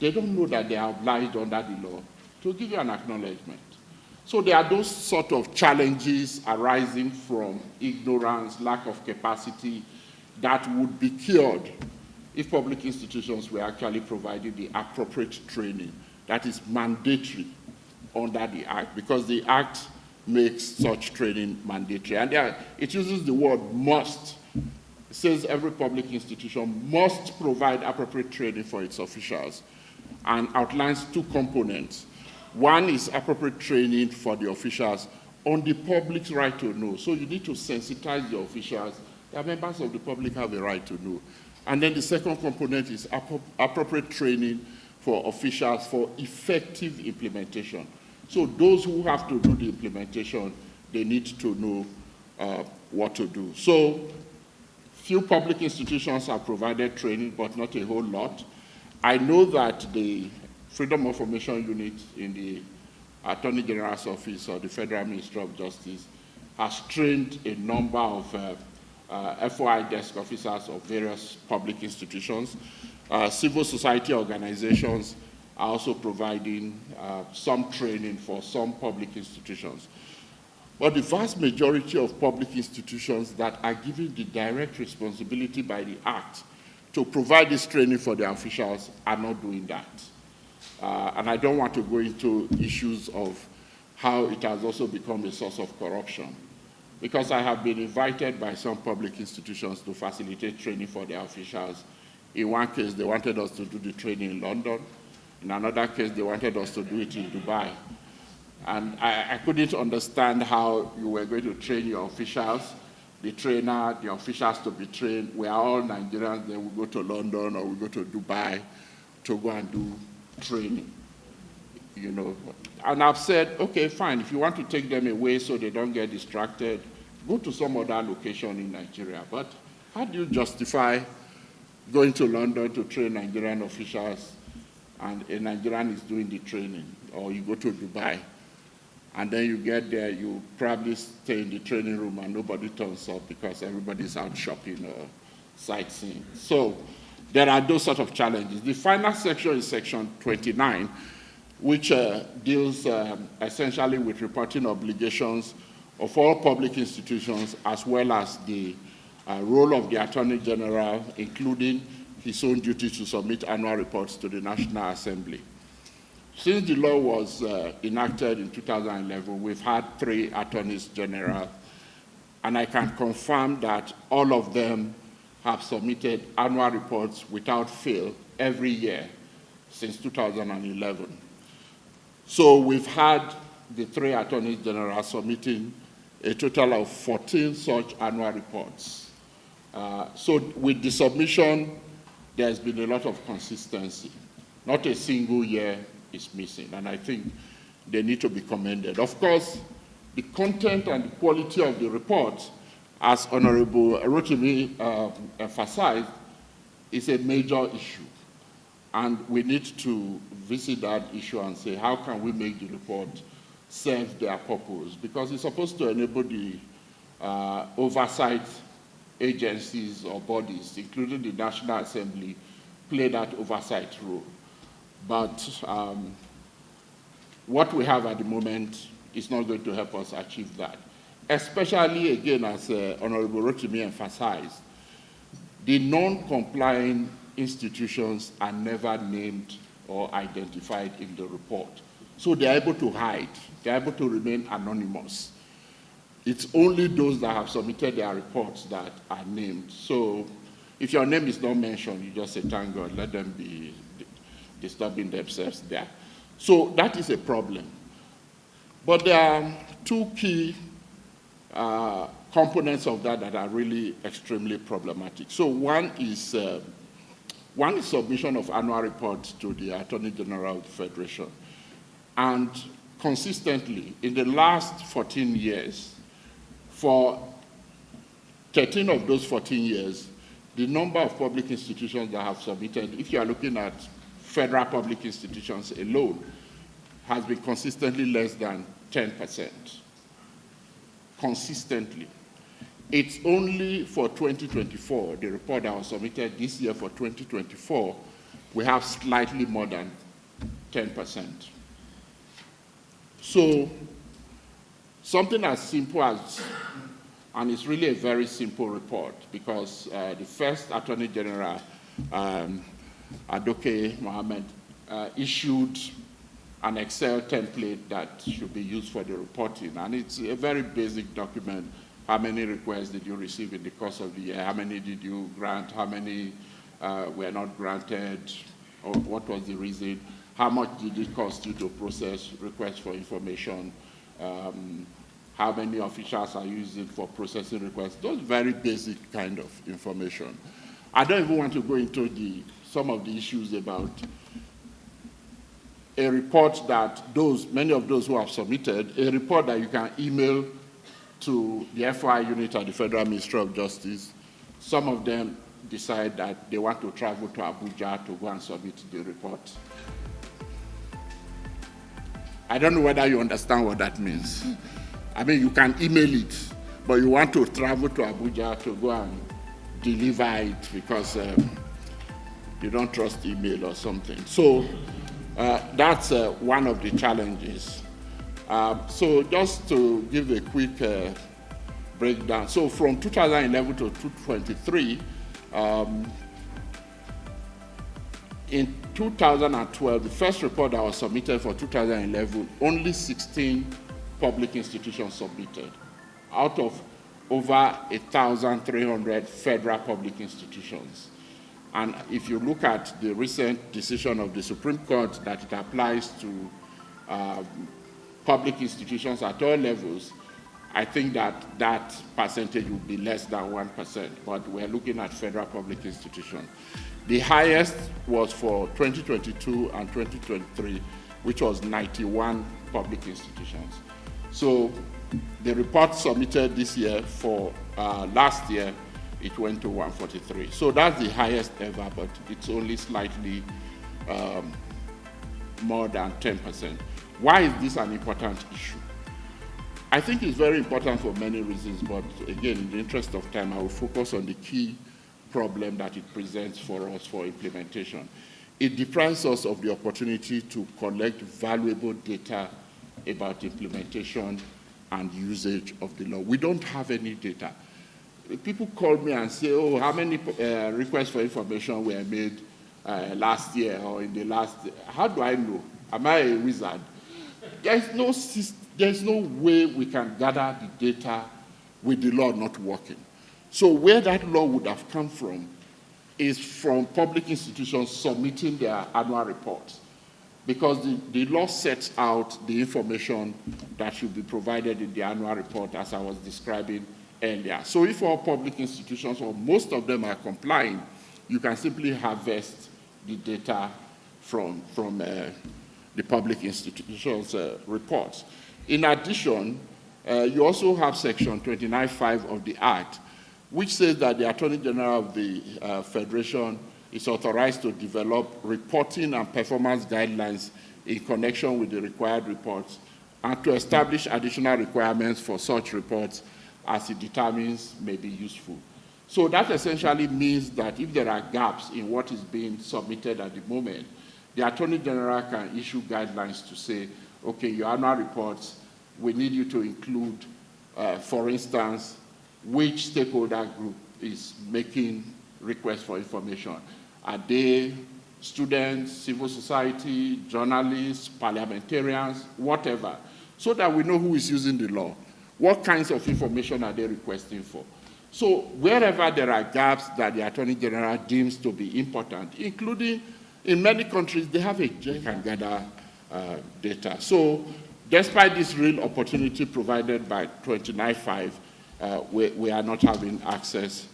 They don't know that they are obliged under the law to give you an acknowledgement. So there are those sort of challenges arising from ignorance, lack of capacity, that would be cured if public institutions were actually providing the appropriate training that is mandatory under the Act, because the Act makes such training mandatory. And it uses the word must. It says every public institution must provide appropriate training for its officials, and outlines two components. One is appropriate training for the officials on the public's right to know. So you need to sensitize the officials that members of the public have a right to know. And then the second component is appropriate training for officials for effective implementation. So those who have to do the implementation, they need to know what to do. So few public institutions have provided training, but not a whole lot. I know that the Freedom of Information Unit in the Attorney General's Office or the Federal Ministry of Justice has trained a number of FOI desk officers of various public institutions. Civil society organizations are also providing some training for some public institutions. But the vast majority of public institutions that are given the direct responsibility by the Act to provide this training for their officials are not doing that. And I don't want to go into issues of how it has also become a source of corruption, because I have been invited by some public institutions to facilitate training for their officials. In one case, they wanted us to do the training in London. In another case, they wanted us to do it in Dubai. And I couldn't understand how you were going to train your officials, the trainer, the officials to be trained. We are all Nigerians, then we go to London or we go to Dubai to go and do training, you know. And I've said, okay, fine, if you want to take them away so they don't get distracted, go to some other location in Nigeria. But how do you justify going to London to train Nigerian officials and a Nigerian is doing the training? Or you go to Dubai and then you get there, you probably stay in the training room and nobody turns up because everybody's out shopping or sightseeing. So there are those sort of challenges. The final section is section 29, which deals essentially with reporting obligations of all public institutions, as well as the role of the Attorney General, including his own duty to submit annual reports to the National Assembly. Since the law was enacted in 2011, we've had 3 Attorneys General, and I can confirm that all of them have submitted annual reports without fail every year since 2011. So we've had the 3 Attorneys General submitting a total of 14 such annual reports So with the submission, there's been a lot of consistency. Not a single year is missing, and I think they need to be commended. Of course, the content and the quality of the report, as Honorable Rotimi emphasized, is a major issue. And we need to visit that issue and say, how can we make the report serve their purpose? Because it's supposed to enable the oversight agencies or bodies, including the National Assembly, play that oversight role. But what we have at the moment is not going to help us achieve that. Especially, again, as Honorable Rotimi emphasized, the non-compliant institutions are never named or identified in the report. So they're able to hide, they're able to remain anonymous. It's only those that have submitted their reports that are named. So if your name is not mentioned, you just say, thank God, let them be disturbing themselves there. So that is a problem. But there are two key components of that that are really extremely problematic. So one is submission of annual reports to the Attorney General of the Federation. And consistently, in the last 14 years, for 13 of those 14 years, the number of public institutions that have submitted, if you are looking at federal public institutions alone, has been consistently less than 10%. Consistently. It's only for 2024, the report that was submitted this year for 2024, we have slightly more than 10%. So something as simple as, and it's really a very simple report, because the first Attorney General, Adoke Mohammed, issued an Excel template that should be used for the reporting. And it's a very basic document. How many requests did you receive in the course of the year? How many did you grant? How many were not granted? Or what was the reason? How much did it cost you to process requests for information? How many officials are using for processing requests? Those very basic kind of information. I don't even want to go into some of the issues about a report that many of those who have submitted, a report that you can email to the FOI Unit at the Federal Ministry of Justice. Some of them decide that they want to travel to Abuja to go and submit the report. I don't know whether you understand what that means. I mean, you can email it, but you want to travel to Abuja to go and deliver it because you don't trust email or something. So that's one of the challenges. So just to give a quick breakdown. So from 2011 to 2023, in 2012, the first report that was submitted for 2011, only 16 public institutions submitted, out of over 1,300 federal public institutions. And if you look at the recent decision of the Supreme Court that it applies to public institutions at all levels, I think that percentage would be less than 1%, but we're looking at federal public institutions. The highest was for 2022 and 2023, which was 91 public institutions. So the report submitted this year for last year, it went to 143. So that's the highest ever, but it's only slightly more than 10%. Why is this an important issue? I think it's very important for many reasons, but again, in the interest of time, I will focus on the key problem that it presents for us for implementation. It deprives us of the opportunity to collect valuable data about implementation and usage of the law. We don't have any data. People call me and say, oh, how many requests for information were made last year or in the last, how do I know? Am I a wizard? There's no way we can gather the data with the law not working. So where that law would have come from is from public institutions submitting their annual reports, because the law sets out the information that should be provided in the annual report, as I was describing earlier. So if all public institutions, or most of them, are complying, you can simply harvest the data from the public institutions' reports. In addition, you also have Section 29(5) of the Act, which says that the Attorney General of the Federation is authorized to develop reporting and performance guidelines in connection with the required reports and to establish additional requirements for such reports as it determines may be useful. So that essentially means that if there are gaps in what is being submitted at the moment, the Attorney General can issue guidelines to say, okay, your annual reports, we need you to include, for instance, which stakeholder group is making requests for information. Are they students, civil society, journalists, parliamentarians, whatever, so that we know who is using the law. What kinds of information are they requesting for? So wherever there are gaps that the Attorney General deems to be important, including in many countries, they have a can gather data. So despite this real opportunity provided by 29(5), we are not having access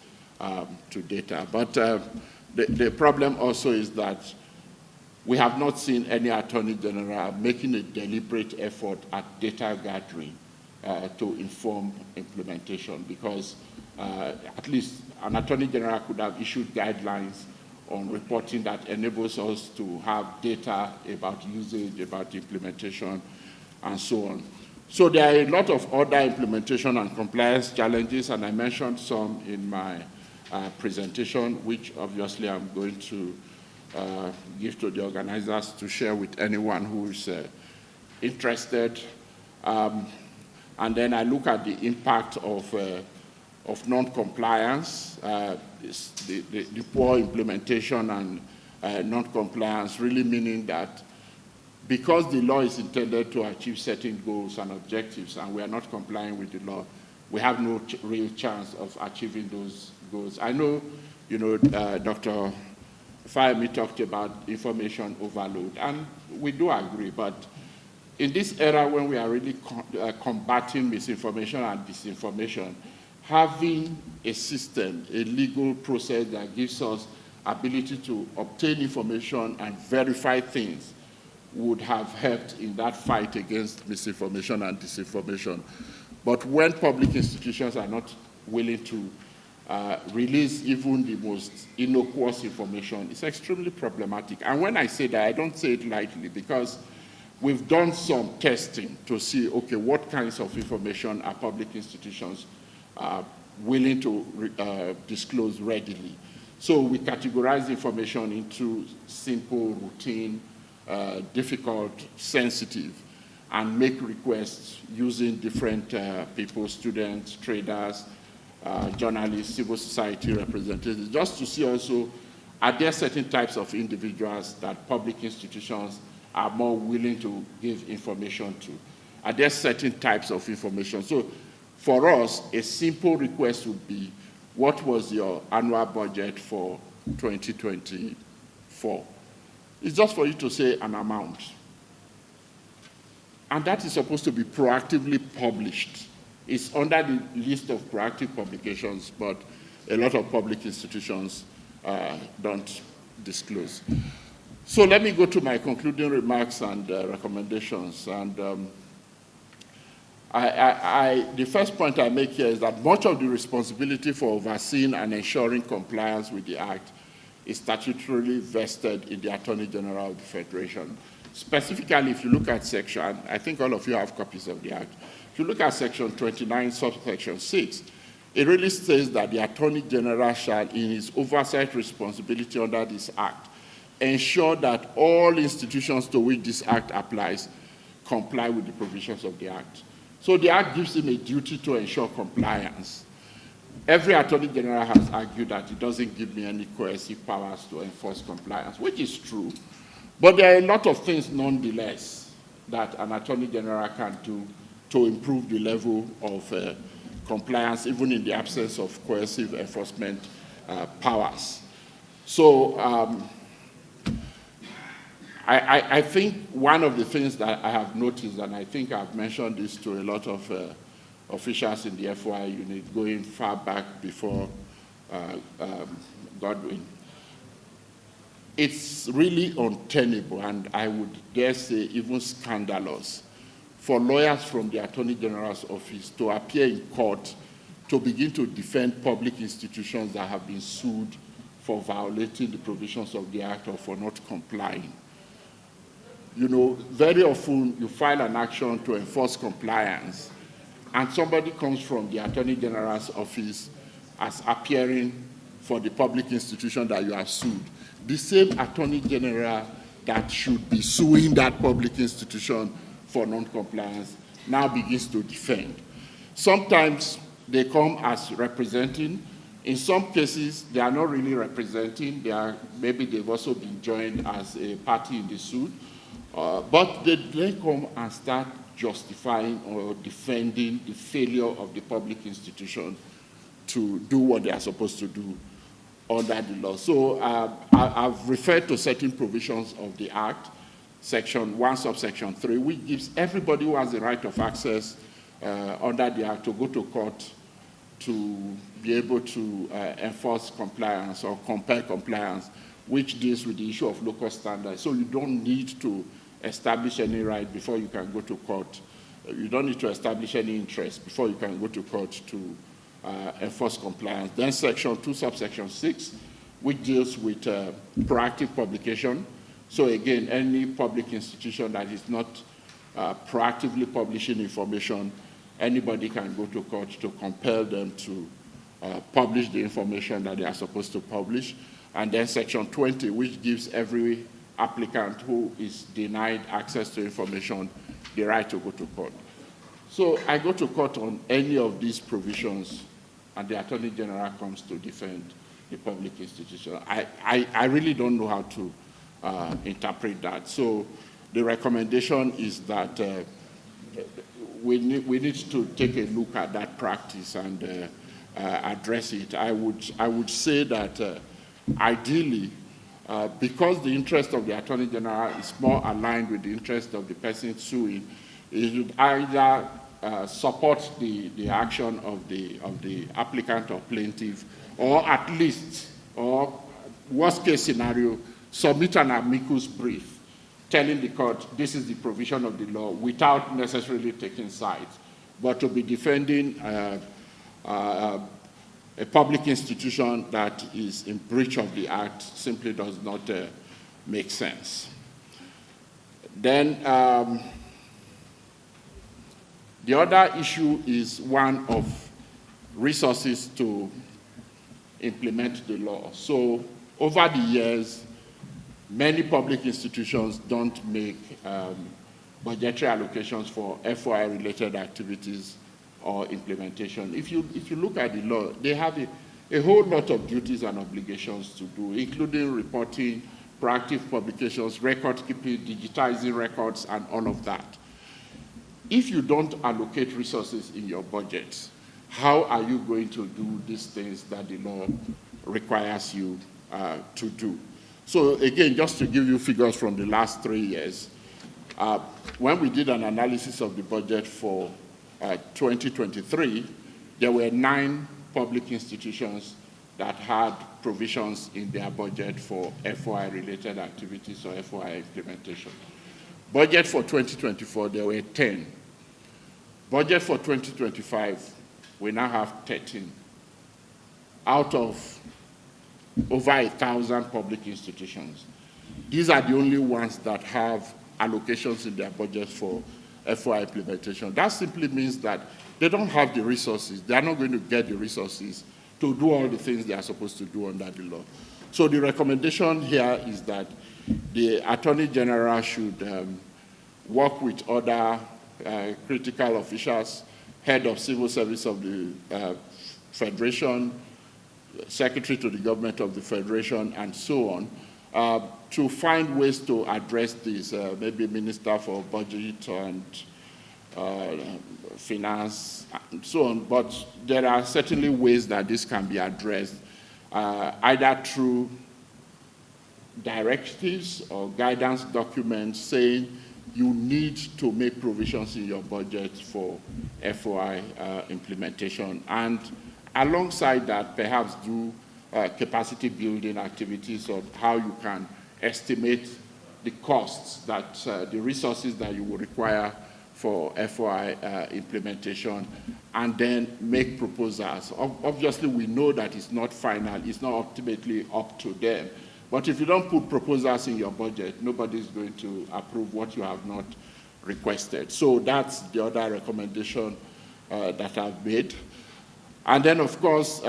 to data. But the problem also is that we have not seen any Attorney General making a deliberate effort at data gathering to inform implementation, because at least an Attorney General could have issued guidelines on reporting that enables us to have data about usage, about implementation, and so on. So there are a lot of other implementation and compliance challenges, and I mentioned some in my presentation, which obviously I'm going to give to the organizers to share with anyone who is interested. And then I look at the impact of non-compliance, the poor implementation and non-compliance, really meaning that because the law is intended to achieve certain goals and objectives and we are not complying with the law, we have no real chance of achieving those goals. I know, Dr. Fayemi talked about information overload, and we do agree, but in this era when we are really combating misinformation and disinformation, having a system, a legal process that gives us ability to obtain information and verify things would have helped in that fight against misinformation and disinformation. But when public institutions are not willing to release even the most innocuous information, it's extremely problematic. And when I say that, I don't say it lightly, because we've done some testing to see, okay, what kinds of information are public institutions willing to disclose readily. So we categorize information into simple, routine, difficult, sensitive, and make requests using different people, students, traders, journalists, civil society representatives, just to see also, are there certain types of individuals that public institutions are more willing to give information to? Are there certain types of information? So for us, a simple request would be, what was your annual budget for 2024? It's just for you to say an amount. And that is supposed to be proactively published. It's under the list of proactive publications, but a lot of public institutions don't disclose. So let me go to my concluding remarks and recommendations. And the first point I make here is that much of the responsibility for overseeing and ensuring compliance with the Act is statutorily vested in the Attorney General of the Federation. Specifically, if you look at section, I think all of you have copies of the Act. If you look at section 29, subsection 6, it really says that the Attorney General shall, in his oversight responsibility under this Act, ensure that all institutions to which this Act applies comply with the provisions of the Act. So the Act gives him a duty to ensure compliance. Every Attorney General has argued that it doesn't give me any coercive powers to enforce compliance, which is true. But there are a lot of things, nonetheless, that an Attorney General can do to improve the level of compliance, even in the absence of coercive enforcement powers. So I think one of the things that I have noticed, and I think I've mentioned this to a lot of officials in the FOI unit going far back before Godwin. It's really untenable, and I would dare say even scandalous, for lawyers from the Attorney General's office to appear in court to begin to defend public institutions that have been sued for violating the provisions of the Act or for not complying. You know, very often you file an action to enforce compliance, and somebody comes from the Attorney General's office as appearing for the public institution that you have sued. The same Attorney General that should be suing that public institution for non-compliance now begins to defend. Sometimes they come as representing. In some cases, they are not really representing. Maybe they've also been joined as a party in the suit. But they come and start justifying or defending the failure of the public institution to do what they are supposed to do under the law. So I've referred to certain provisions of the Act, Section 1, subsection 3, which gives everybody who has the right of access under the Act to go to court to be able to enforce compliance or compel compliance, which deals with the issue of local standards. So you don't need to establish any right before you can go to court. You don't need to establish any interest before you can go to court to enforce compliance. Then Section 2, subsection 6, which deals with proactive publication. So again, any public institution that is not proactively publishing information, anybody can go to court to compel them to publish the information that they are supposed to publish. And then Section 20, which gives every applicant who is denied access to information the right to go to court. So I go to court on any of these provisions, and the Attorney General comes to defend the public institution. I really don't know how to interpret that. So the recommendation is that we need to take a look at that practice and address it. I would say that ideally, because the interest of the Attorney General is more aligned with the interest of the person suing, it should either support the action of the applicant or plaintiff, or at least, or worst case scenario, submit an amicus brief telling the court this is the provision of the law without necessarily taking sides, but to be defending a public institution that is in breach of the Act simply does not make sense. Then the other issue is one of resources to implement the law. So over the years, many public institutions don't make budgetary allocations for FOI-related activities or implementation. If you look at the law, they have a whole lot of duties and obligations to do, including reporting, proactive publications, record keeping, digitizing records, and all of that. If you don't allocate resources in your budget, how are you going to do these things that the law requires you to do? So again, just to give you figures from the last 3 years, when we did an analysis of the budget for 2023, there were 9 public institutions that had provisions in their budget for FOI-related activities or FOI implementation. Budget for 2024, there were 10. Budget for 2025, we now have 13 out of over 1,000 public institutions. These are the only ones that have allocations in their budget for FOI implementation. That simply means that they don't have the resources. They are not going to get the resources to do all the things they are supposed to do under the law. So the recommendation here is that the Attorney General should work with other critical officials, head of civil service of the Federation, secretary to the government of the Federation, and so on, to find ways to address this, maybe Minister for Budget and Finance, and so on. But there are certainly ways that this can be addressed, either through directives or guidance documents saying you need to make provisions in your budget for FOI implementation. And alongside that, perhaps do capacity building activities of how you can estimate the costs that, the resources that you will require for FOI implementation, and then make proposals. Obviously, we know that it's not final, it's not ultimately up to them. But if you don't put proposals in your budget, nobody's going to approve what you have not requested. So that's the other recommendation that I've made. And then, of course,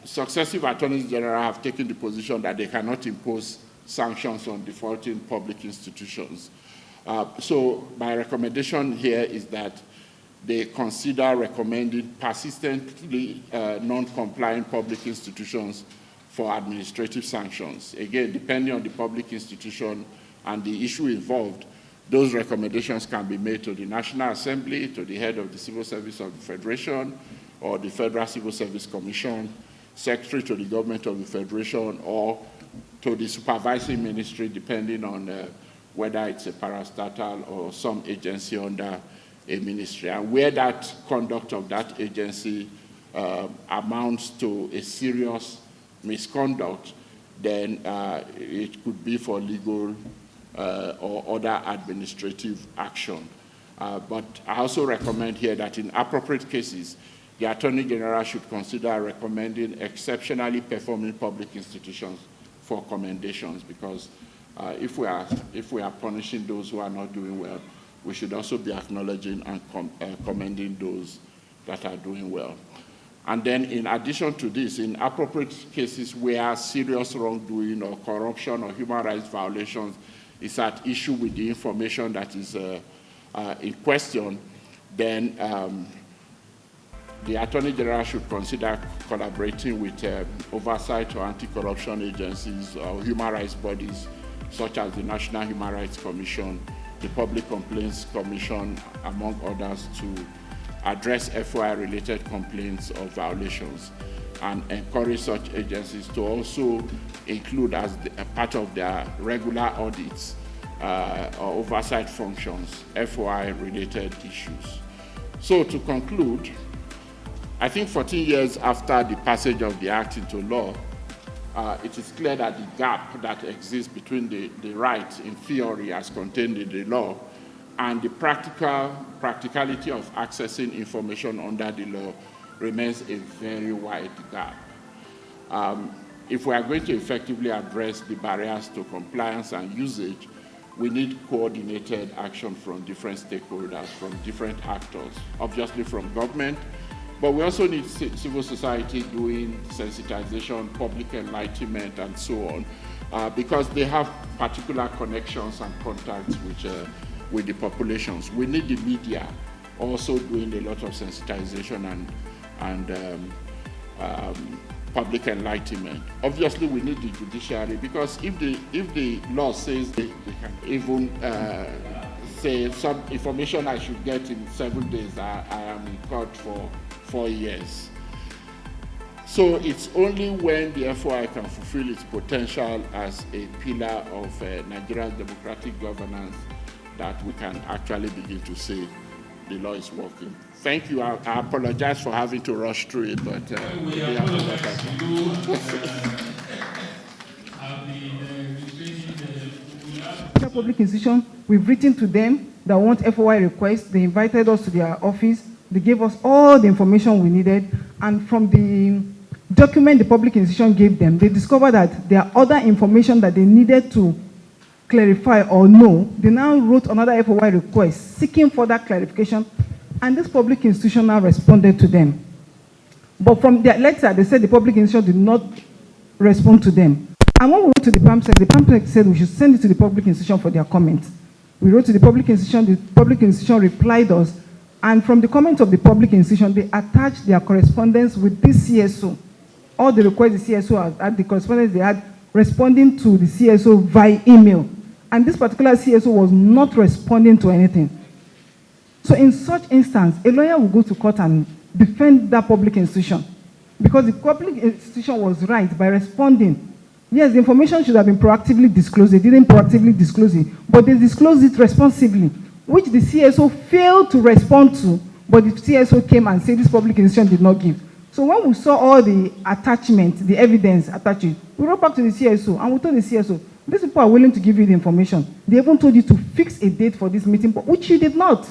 successive attorneys general have taken the position that they cannot impose sanctions on defaulting public institutions. So my recommendation here is that they consider recommending persistently non-compliant public institutions for administrative sanctions. Again, depending on the public institution and the issue involved, those recommendations can be made to the National Assembly, to the head of the Civil Service of the Federation, or the Federal Civil Service Commission, secretary to the government of the Federation, or to the supervising ministry, depending on whether it's a parastatal or some agency under a ministry. And where that conduct of that agency amounts to a serious misconduct, then it could be for legal or other administrative action. But I also recommend here that in appropriate cases, the Attorney General should consider recommending exceptionally performing public institutions for commendations, because if we are punishing those who are not doing well, we should also be acknowledging and commending those that are doing well. And then in addition to this, in appropriate cases where serious wrongdoing or corruption or human rights violations is at issue with the information that is in question, then the Attorney General should consider collaborating with oversight or anti-corruption agencies or human rights bodies such as the National Human Rights Commission, the Public Complaints Commission, among others, to address FOI-related complaints or violations, and encourage such agencies to also include as a part of their regular audits or oversight functions, FOI-related issues. So to conclude, I think 14 years after the passage of the Act into law, it is clear that the gap that exists between the right in theory as contained in the law and the practicality of accessing information under the law remains a very wide gap. If we are going to effectively address the barriers to compliance and usage, we need coordinated action from different stakeholders, from different actors, obviously from government, but we also need civil society doing sensitization, public enlightenment, and so on, because they have particular connections and contacts with the populations. We need the media also doing a lot of sensitization and public enlightenment. Obviously, we need the judiciary, because if the law says they can even say some information I should get in 7 days, I am in court for 4 years. So it's only when the FOI can fulfill its potential as a pillar of Nigeria's democratic governance that we can actually begin to say the law is working. Thank you. I apologize for having to rush through it, but we apologize to you. Public institution, we've written to them that want FOI requests. They invited us to their office. They gave us all the information we needed, and from the document the public institution gave them, they discovered that there are other information that they needed to clarify or know. They now wrote another FOI request seeking further clarification, and this public institution now responded to them. But from their letter, they said the public institution did not respond to them. And when we wrote to the PAMSEC said we should send it to the public institution for their comments. We wrote to the public institution replied us, and from the comments of the public institution, they attached their correspondence with this CSO. All the requests the CSO had, the correspondence they had, responding to the CSO via email. And this particular CSO was not responding to anything. So in such instance, a lawyer will go to court and defend that public institution, because the public institution was right by responding Yes, the information should have been proactively disclosed. They didn't proactively disclose it, but they disclosed it responsibly, which the CSO failed to respond to, but the CSO came and said this public institution did not give. So when we saw all the attachments, the evidence attached, we wrote back to the CSO and we told the CSO, these people are willing to give you the information. They even told you to fix a date for this meeting, which you did not.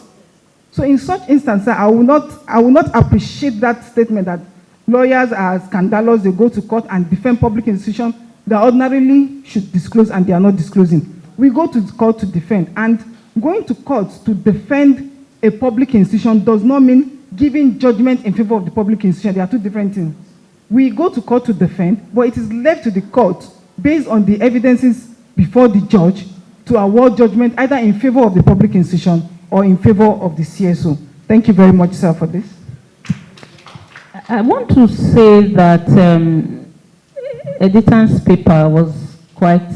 So in such instances, I will not appreciate that statement that lawyers are scandalous, they go to court and defend public institutions that ordinarily should disclose and they are not disclosing. We go to court to defend, and going to court to defend a public institution does not mean giving judgment in favor of the public institution. They are two different things. We go to court to defend, but it is left to the court, based on the evidences before the judge, to award judgment either in favor of the public institution or in favor of the CSO. Thank you very much, sir, for this. I want to say that Edetaen's paper was quite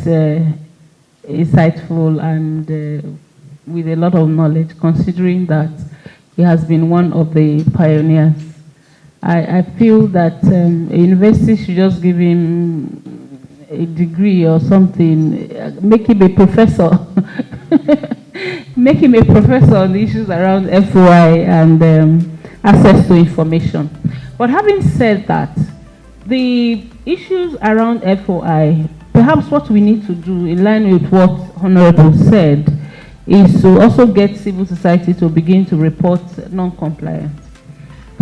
insightful and with a lot of knowledge, considering that he has been one of the pioneers. I feel that a university should just give him a degree or something, make him a professor, make him a professor on the issues around FOI and access to information. But having said that, the issues around FOI, perhaps what we need to do, in line with what Honorable said, is to also get civil society to begin to report non-compliance.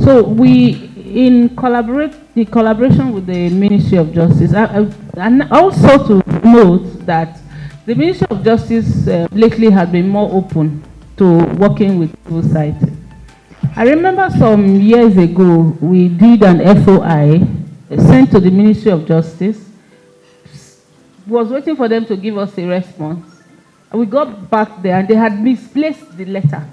So we, in collaboration with the Ministry of Justice, and also to note that the Ministry of Justice lately has been more open to working with civil society. I remember some years ago, we did an FOI sent to the Ministry of Justice, was waiting for them to give us a response. We got back there and they had misplaced the letter.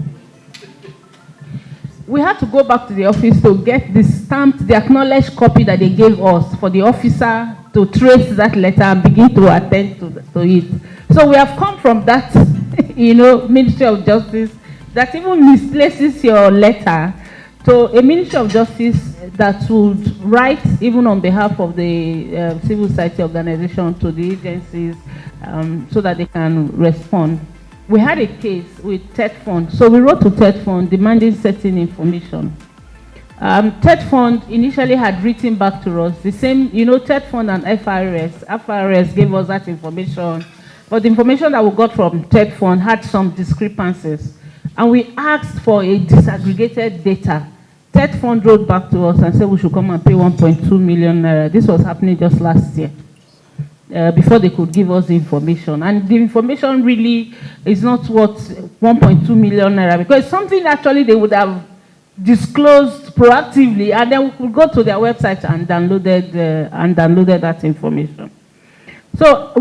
We had to go back to the office to get the stamped, the acknowledged copy that they gave us for the officer to trace that letter and begin to attend to it. So we have come from that, Ministry of Justice that even misplaces your letter to a Ministry of Justice that would write even on behalf of the civil society organization to the agencies so that they can respond. We had a case with TED Fund, so we wrote to TED Fund demanding certain information. TED Fund initially had written back to us the same, TED Fund and FRS gave us that information, but the information that we got from TED Fund had some discrepancies, and we asked for a disaggregated data. TED Fund wrote back to us and said we should come and pay 1.2 million naira. This was happening just last year. Before they could give us the information. And the information really is not worth 1.2 million naira, because it's something actually they would have disclosed proactively, and then we could go to their website and downloaded that information. So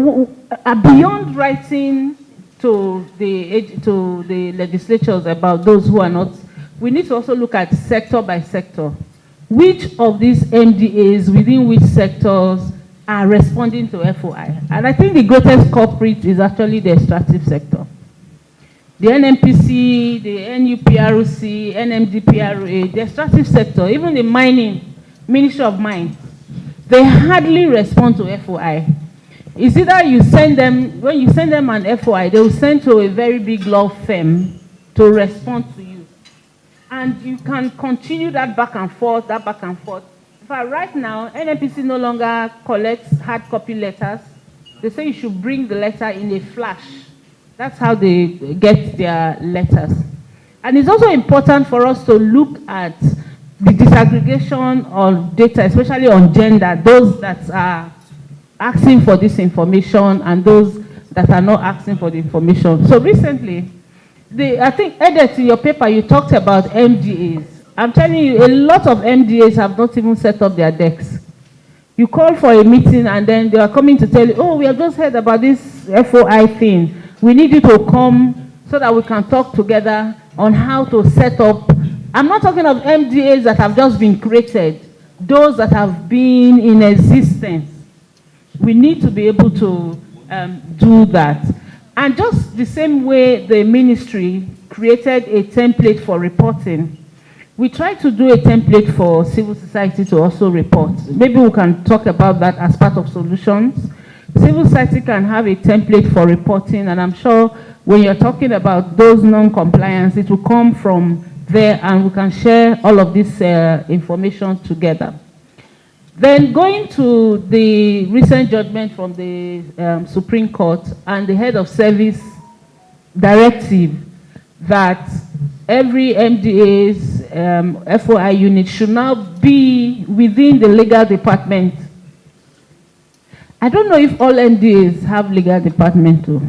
beyond writing to the legislatures about those who are not, we need to also look at sector by sector. Which of these MDAs within which sectors are responding to FOI? And I think the greatest culprit is actually the extractive sector. The NMPC, the NUPRC, NMDPRA, the extractive sector, even the mining, Ministry of Mines, they hardly respond to FOI. It's either you send them, when you send them an FOI, they will send to a very big law firm to respond to you. And you can continue that back and forth, But right now, NMPC no longer collects hard copy letters. They say you should bring the letter in a flash. That's how they get their letters. And it's also important for us to look at the disaggregation of data, especially on gender, those that are asking for this information and those that are not asking for the information. So recently, I think, Edetaen, in your paper, you talked about MDAs. I'm telling you, a lot of MDAs have not even set up their decks. You call for a meeting and then they are coming to tell you, oh, we have just heard about this FOI thing. We need you to come so that we can talk together on how to set up. I'm not talking of MDAs that have just been created, those that have been in existence. We need to be able to do that. And just the same way the ministry created a template for reporting, we try to do a template for civil society to also report. Maybe we can talk about that as part of solutions. Civil society can have a template for reporting, and I'm sure when you're talking about those non-compliance, it will come from there, and we can share all of this information together. Then going to the recent judgment from the Supreme Court and the head of service directive that every MDA's FOI unit should now be within the legal department. I don't know if all MDAs have legal department too.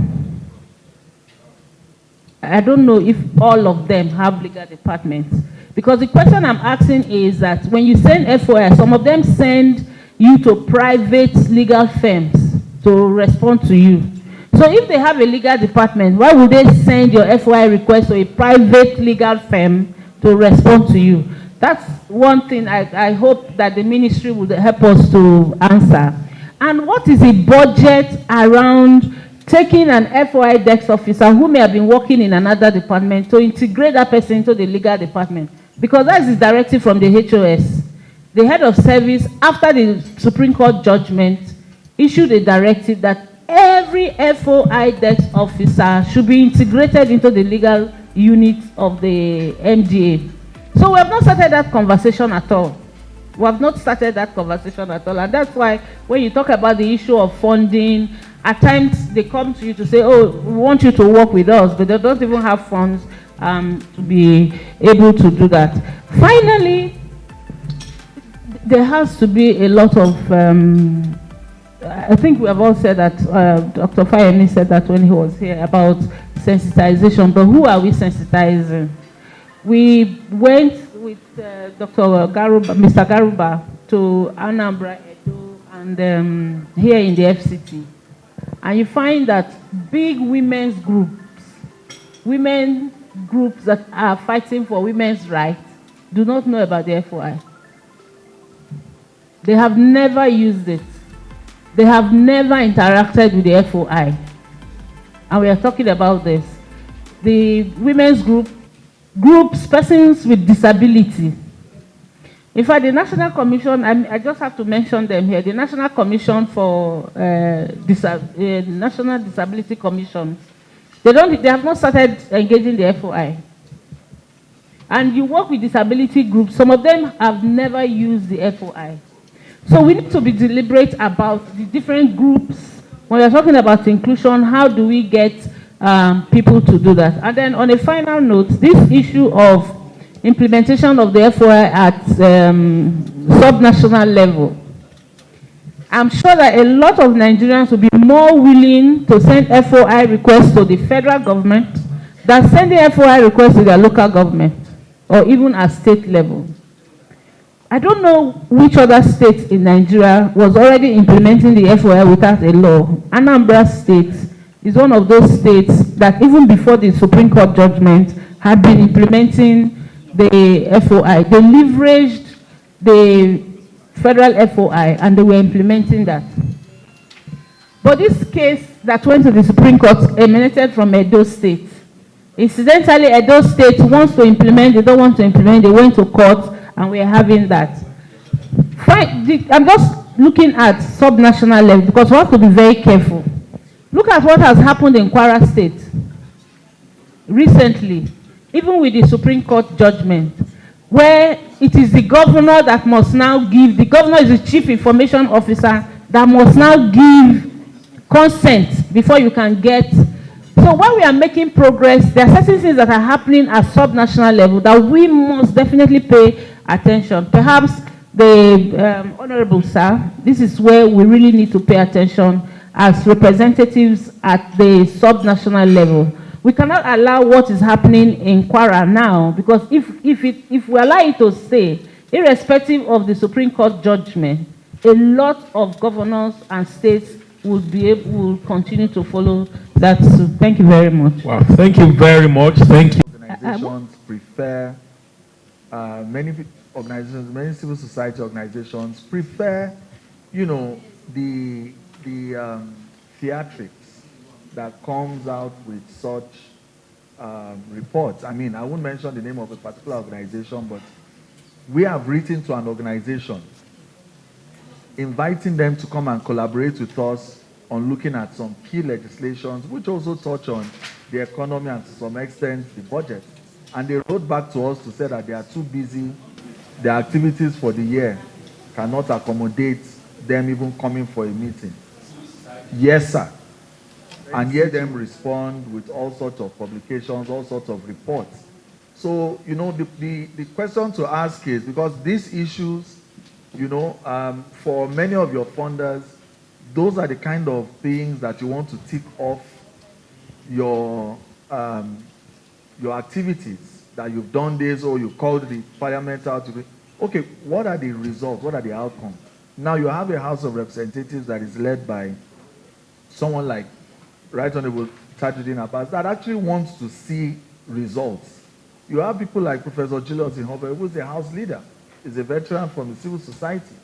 I don't know if all of them have legal departments. Because the question I'm asking is that when you send FOI, some of them send you to private legal firms to respond to you. So if they have a legal department, why would they send your FOI request to a private legal firm to respond to you? That's one thing I hope that the ministry would help us to answer. And what is the budget around taking an FOI desk officer who may have been working in another department to integrate that person into the legal department? Because that's the directive from the HOS. The head of service, after the Supreme Court judgment, issued a directive that every FOI desk officer should be integrated into the legal unit of the MDA. So we have not started that conversation at all. We have not started that conversation at all. And that's why when you talk about the issue of funding, at times they come to you to say, oh, we want you to work with us, but they don't even have funds to be able to do that. Finally, there has to be a lot of, I think we have all said that, Dr. Fayemi said that when he was here about sensitization, but who are we sensitizing? We went with Dr. Garuba, Mr. Garuba to Anambra, Edo, and here in the FCT. And you find that big women's groups that are fighting for women's rights do not know about the FOI. They have never used it. They have never interacted with the FOI. And we are talking about this. The women's groups, persons with disability. In fact, the National Commission, I just have to mention them here, the National Commission for National Disability Commission, they have not started engaging the FOI. And you work with disability groups, some of them have never used the FOI. So we need to be deliberate about the different groups. When we're talking about inclusion, how do we get people to do that? And then on a final note, this issue of implementation of the FOI at subnational level. I'm sure that a lot of Nigerians will be more willing to send FOI requests to the federal government than sending FOI requests to their local government or even at state level. I don't know which other state in Nigeria was already implementing the FOI without a law. Anambra State is one of those states that even before the Supreme Court judgment had been implementing the FOI. They leveraged the federal FOI and they were implementing that. But this case that went to the Supreme Court emanated from Edo State. Incidentally, Edo State wants to implement, they don't want to implement, they went to court and we're having that. I'm just looking at subnational level because we have to be very careful. Look at what has happened in Kwara State recently, even with the Supreme Court judgment, where it is the governor that must now give, the governor is the chief information officer that must now give consent before you can get. So while we are making progress, there are certain things that are happening at subnational level that we must definitely pay attention. Perhaps the Honorable Sir, this is where we really need to pay attention as representatives at the subnational level. We cannot allow what is happening in Kwara now, because if we allow it to stay, irrespective of the Supreme Court judgment, a lot of governors and states will continue to follow that. So thank you very much. Wow, thank you very much. Thank you. Organizations prefer, many organizations, many civil society organizations prefer, you know, the theatrics that comes out with such reports. I mean, I won't mention the name of a particular organization, but we have written to an organization inviting them to come and collaborate with us on looking at some key legislations, which also touch on the economy and to some extent the budget. And they wrote back to us to say that they are too busy, their activities for the year cannot accommodate them even coming for a meeting. Yes, sir. And hear them respond with all sorts of publications, all sorts of reports. So, you know, the question to ask is, because these issues, you know, for many of your funders, those are the kind of things that you want to tick off your activities, that you've done this, or you called the parliament out to be. Okay, what are the results? What are the outcomes? Now you have a House of Representatives that is led by someone like Right Honorable Tajuddin Abbas that actually wants to see results. You have people like Professor Julius Inhofe, who is a House leader, is a veteran from the civil society.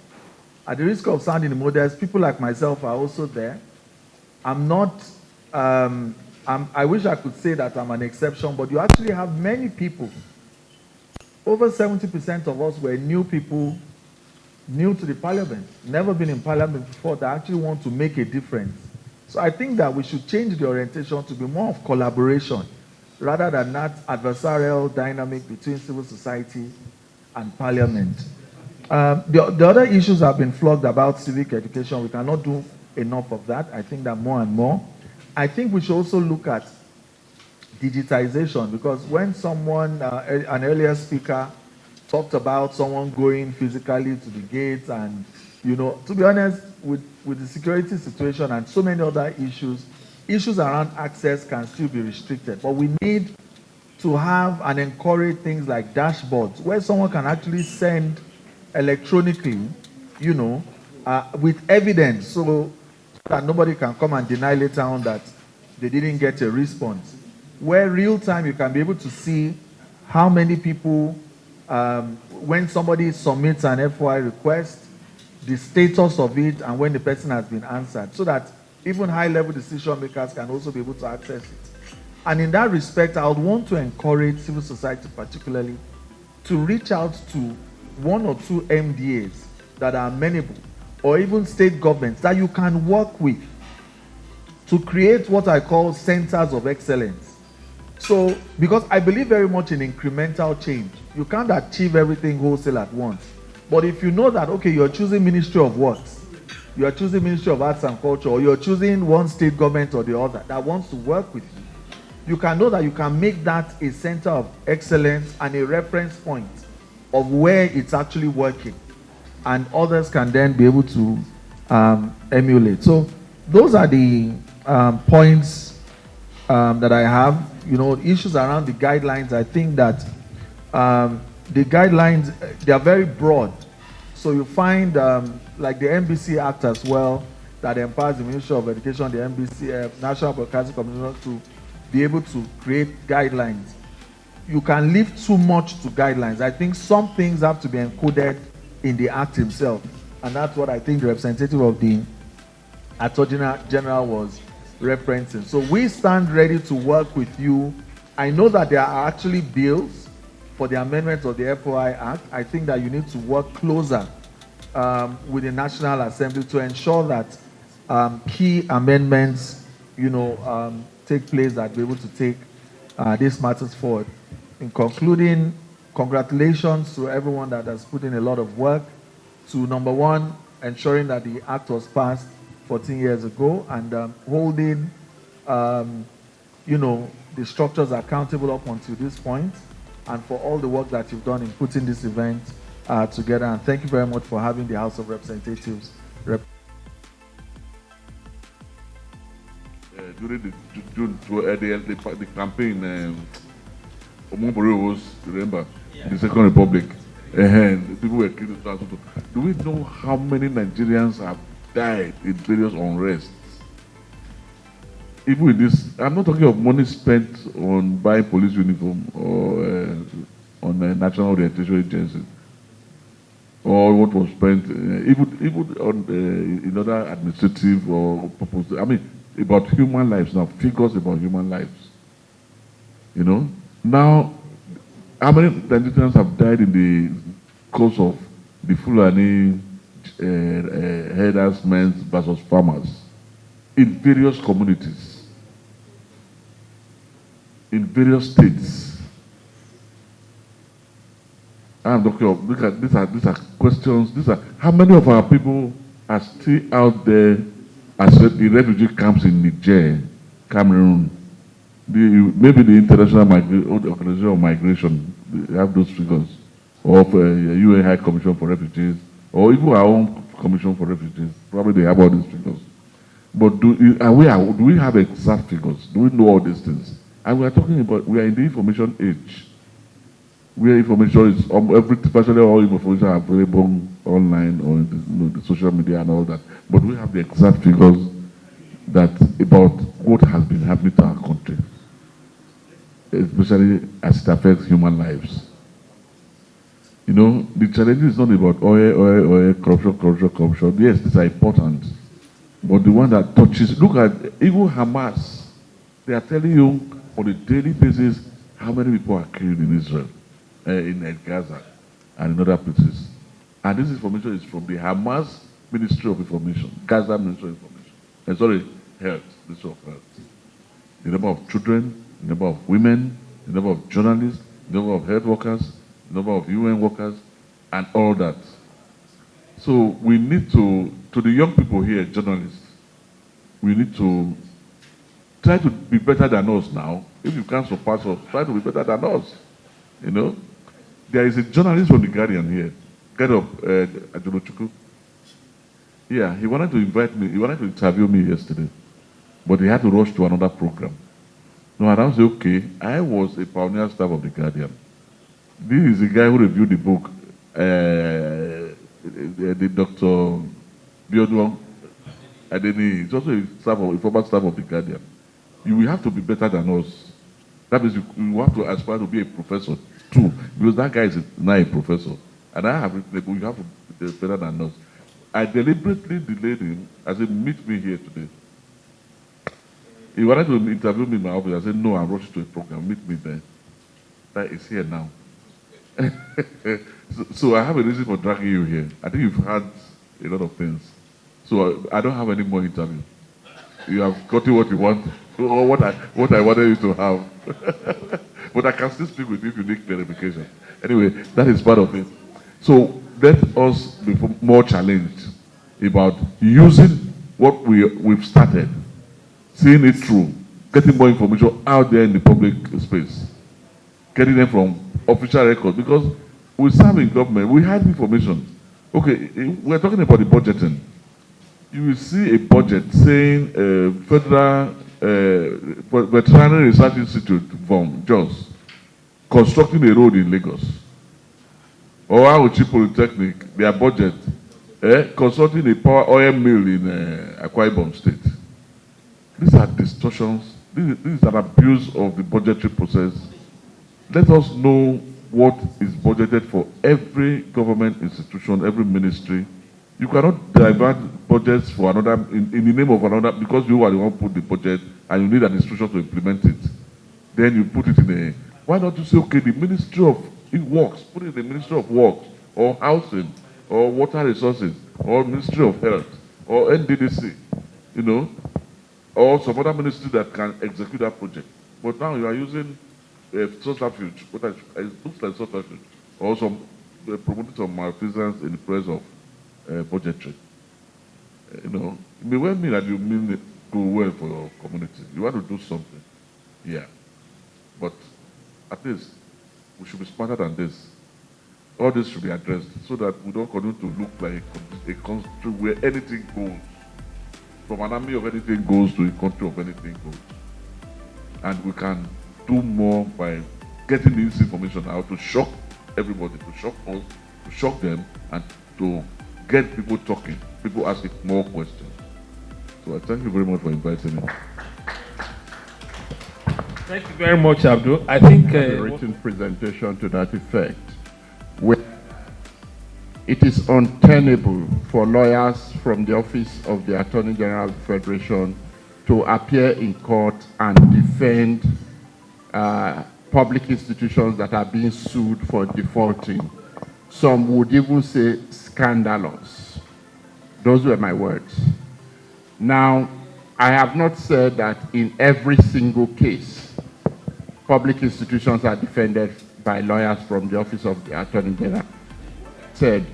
At the risk of sounding modest, people like myself are also there. I'm not, I wish I could say that I'm an exception, but you actually have many people. Over 70% of us were new people, new to the parliament, never been in parliament before, that actually want to make a difference. So I think that we should change the orientation to be more of collaboration rather than that adversarial dynamic between civil society and parliament. The other issues have been flogged about civic education. We cannot do enough of that. I think that more and more. I think we should also look at digitization, because when someone, an earlier speaker, talked about someone going physically to the gates, and, you know, to be honest, with the security situation and so many other issues around access can still be restricted. But we need to have and encourage things like dashboards where someone can actually send electronically, you know, with evidence, so that nobody can come and deny later on that they didn't get a response. Where real time you can be able to see how many people, when somebody submits an FOI request, the status of it, and when the person has been answered, so that even high-level decision makers can also be able to access it. And in that respect, I would want to encourage civil society particularly to reach out to one or two MDAs that are amenable, or even state governments that you can work with to create what I call centers of excellence. So, because I believe very much in incremental change. You can't achieve everything wholesale at once. But if you know that, okay, you're choosing Ministry of Works, you're choosing Ministry of Arts and Culture, or you're choosing one state government or the other that wants to work with you, you can know that you can make that a center of excellence and a reference point of where it's actually working. And others can then be able to emulate. So those are the points that I have. You know, issues around the guidelines. I think that the guidelines, they are very broad. So you find like the NBC Act as well, that empowers the Ministry of Education, the NBC, National Broadcasting Commission, to be able to create guidelines. You can leave too much to guidelines. I think some things have to be encoded in the Act itself. And that's what I think the representative of the Attorney General was referencing. So we stand ready to work with you. I know that there are actually bills for the amendment of the FOI Act. I think that you need to work closer with the National Assembly to ensure that key amendments, you know, take place, that we're able to take these matters forward. In concluding, congratulations to everyone that has put in a lot of work to, number one, ensuring that the Act was passed 14 years ago, and holding, you know, the structures accountable up until this point, and for all the work that you've done in putting this event together. And thank you very much for having the House of Representatives. During the campaign, Omobore, remember, the Second Republic, people were killed. Do we know how many Nigerians have died in various unrests? Even in this, I'm not talking of money spent on buying police uniform or on a national orientation agency, or what was spent even on in other administrative or purposes. I mean, about human lives now, figures about human lives. You know, now how many Nigerians have died in the course of the Fulani herders, men versus farmers? in various communities, in various states. I'm talking of, look at, these are questions, how many of our people are still out there as in refugee camps in Niger, Cameroon? Maybe the International Organization of Migration, they have those figures, or UN High Commission for Refugees, or even our own Commission for Refugees. Probably they have all these figures. But do we have exact figures? Do we know all these things? And we are talking about, we are in the information age, where information is, virtually all information are available online or in the social media and all that. But we have the exact figures about what has been happening to our country, especially as it affects human lives. You know, the challenge is not about oil, corruption. Yes, these are important. But the one that touches, look at even Hamas. They are telling you on a daily basis how many people are killed in Israel, in Gaza, and in other places. And this information is from the Hamas Ministry of Information, Gaza Ministry of Information. Health, Ministry of Health. The number of children, the number of women, the number of journalists, the number of health workers, the number of UN workers, and all that. So we need to the young people here, journalists, we need to try to be better than us now. If you can't surpass us, try to be better than us. You know, there is a journalist from The Guardian here, kind of Ajolochukwu. Yeah, he wanted to invite me, he wanted to interview me yesterday, but he had to rush to another program. No, and I was okay. I was a pioneer staff of The Guardian. This is the guy who reviewed the book, the Dr. Biodwang Adeni. It's also a former staff of The Guardian. You will have to be better than us. That means you have to aspire to be a professor too, because that guy is now a professor. And I have written, you have to be better than us. I deliberately delayed him. I said, meet me here today. He wanted to interview me in my office. I said, no, I'm rushing to a program. Meet me there. That is here now. so I have a reason for dragging you here. I think you've had a lot of things. So I don't have any more interview. You have gotten what you want, or what I wanted you to have. But I can still speak with you if you need clarification. Anyway, that is part of it. So let us be more challenged about using what we've started, seeing it through, getting more information out there in the public space, getting them from official records, because we serve in government, we have information. Okay, we're talking about the budgeting. You will see a budget saying Federal Veterinary Research Institute from JOS constructing a road in Lagos. Or Auchi Polytechnic, their budget, constructing a power oil mill in Akwa Ibom State. These are distortions. This is an abuse of the budgetary process. Let us know what is budgeted for every government institution, every ministry. You cannot divert budgets for another, in the name of another, because you are the one who put the budget and you need an institution to implement it. Then you put it in a, why not you say, okay, the Ministry of Works, put it in the Ministry of Works, or Housing, or Water Resources, or Ministry of Health, or NDDC, you know, or some other ministry that can execute that project. But now you are using subterfuge, it looks like subterfuge, or some promoting some malfeasance in the press of budgetary. You know, it may well mean that you mean it go well for your community. You want to do something, yeah. But at least we should be smarter than this. All this should be addressed so that we don't continue to look like a country where anything goes. From an army of anything goes to a country of anything goes. And we can do more by getting this information out to shock everybody, to shock us, to shock them, and to get people talking, people asking more questions. So I thank you very much for inviting me. Thank you very much, Abdul. I think a written presentation to that effect. It is untenable for lawyers from the Office of the Attorney General of the Federation to appear in court and defend public institutions that are being sued for defaulting. Some would even say scandalous. Those were my words. Now, I have not said that in every single case, public institutions are defended by lawyers from the Office of the Attorney General. Said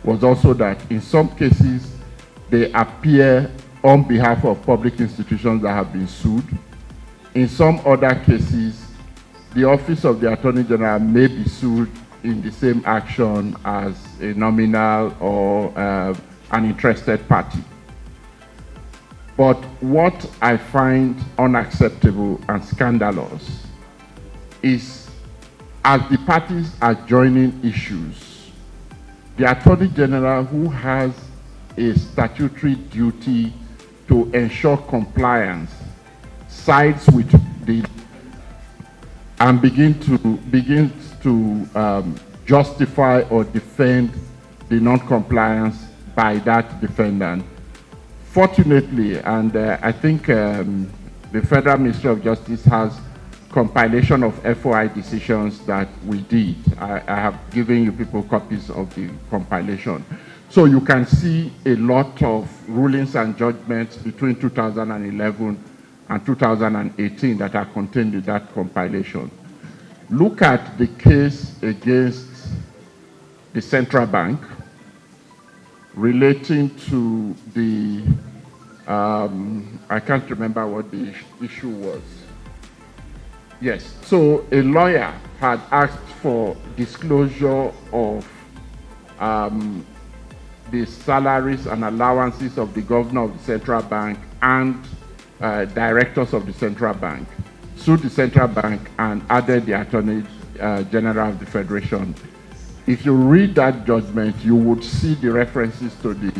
was also that in some cases, they appear on behalf of public institutions that have been sued. In some other cases, the Office of the Attorney General may be sued in the same action as a nominal or an interested party. But what I find unacceptable and scandalous is, as the parties are joining issues, the Attorney General, who has a statutory duty to ensure compliance, sides with the and begins to justify or defend the non-compliance by that defendant. Fortunately, and I think the Federal Ministry of Justice has compilation of FOI decisions that we did. I have given you people copies of the compilation. So you can see a lot of rulings and judgments between 2011 and 2018 that are contained in that compilation. Look at the case against the central bank relating to the, I can't remember what the issue was. Yes, so a lawyer had asked for disclosure of the salaries and allowances of the governor of the central bank and directors of the central bank, sued the central bank and added the Attorney General of the Federation. If you read that judgment, you would see the references to the,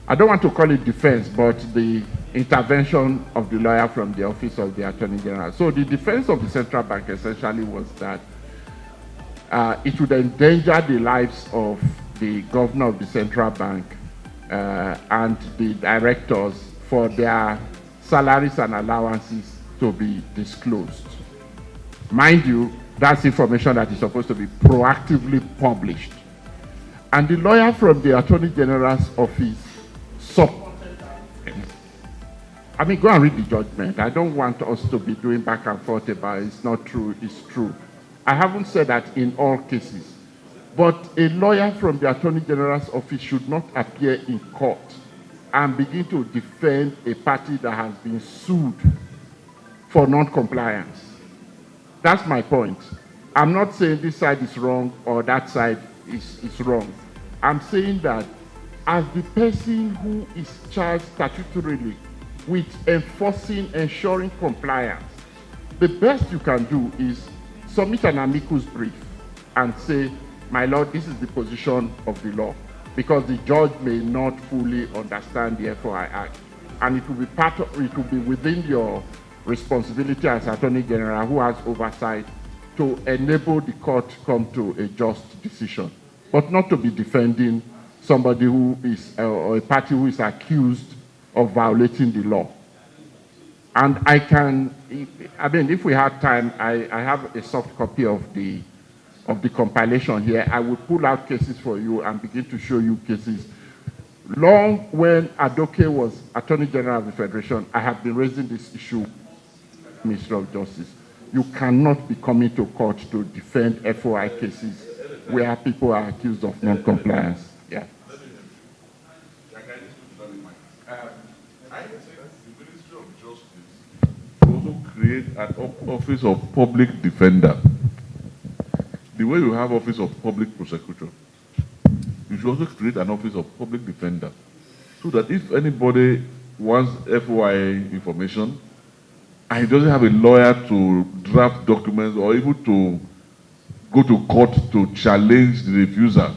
I don't want to call it defense, but the intervention of the lawyer from the Office of the Attorney General. So the defense of the central bank essentially was that it would endanger the lives of the governor of the central bank and the directors for their salaries and allowances to be disclosed. Mind you, that's information that is supposed to be proactively published. And the lawyer from the Attorney General's office supported that. I mean, go and read the judgment. I don't want us to be doing back and forth about it's not true, it's true. I haven't said that in all cases. But a lawyer from the Attorney General's office should not appear in court and begin to defend a party that has been sued for non-compliance. That's my point. I'm not saying this side is wrong or that side is wrong. I'm saying that as the person who is charged statutorily with ensuring compliance, the best you can do is submit an amicus brief and say, my lord, this is the position of the law, because the judge may not fully understand the FOI Act. And it will be it will be within your responsibility as Attorney General, who has oversight, to enable the court to come to a just decision, but not to be defending somebody who is, or a party who is accused of violating the law. And if we had time, I have a soft copy of the compilation here. I would pull out cases for you and begin to show you cases. Long when Adoke was Attorney General of the Federation, I have been raising this issue, Minister of Justice. You cannot be coming to court to defend FOI cases where people are accused of non-compliance. Yeah. Also create an office of public defender. The way you have office of public prosecutor, you should also create an office of public defender, so that if anybody wants FOI information and he doesn't have a lawyer to draft documents or even to go to court to challenge the refusal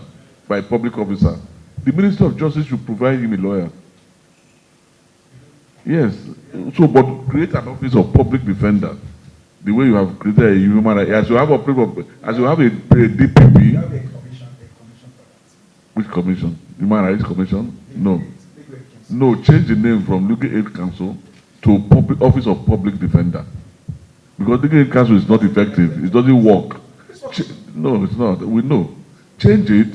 by a public officer, the Minister of Justice should provide him a lawyer. Yes, so but create an office of public defender, the way you have created a human rights, as you have a DPP. You have a commission for that. Which commission? Human Rights Commission? No. No, change the name from Legal Aid Council to Office of Public Defender. Because Legal Aid Council is not effective. It doesn't work. No, it's not. We know. Change it.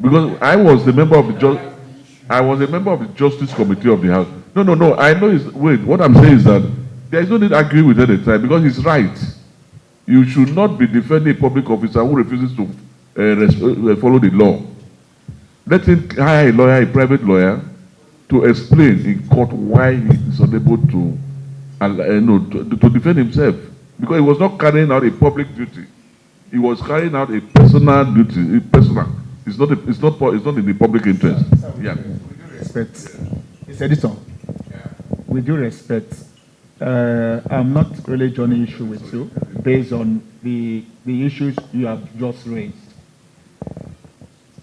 Because I was the member of the judge. I was a member of the Justice Committee of the House. No. I know wait, what I'm saying is that there is no need to agree with Edetaen because he's right. You should not be defending a public officer who refuses to follow the law. Let him hire a lawyer, a private lawyer, to explain in court why he is unable to defend himself. Because he was not carrying out a public duty. He was carrying out a personal duty. It's not in the public interest. Yeah. Respect. Mr. Editor, with due respect, I'm not really joining issue with you based on the issues you have just raised.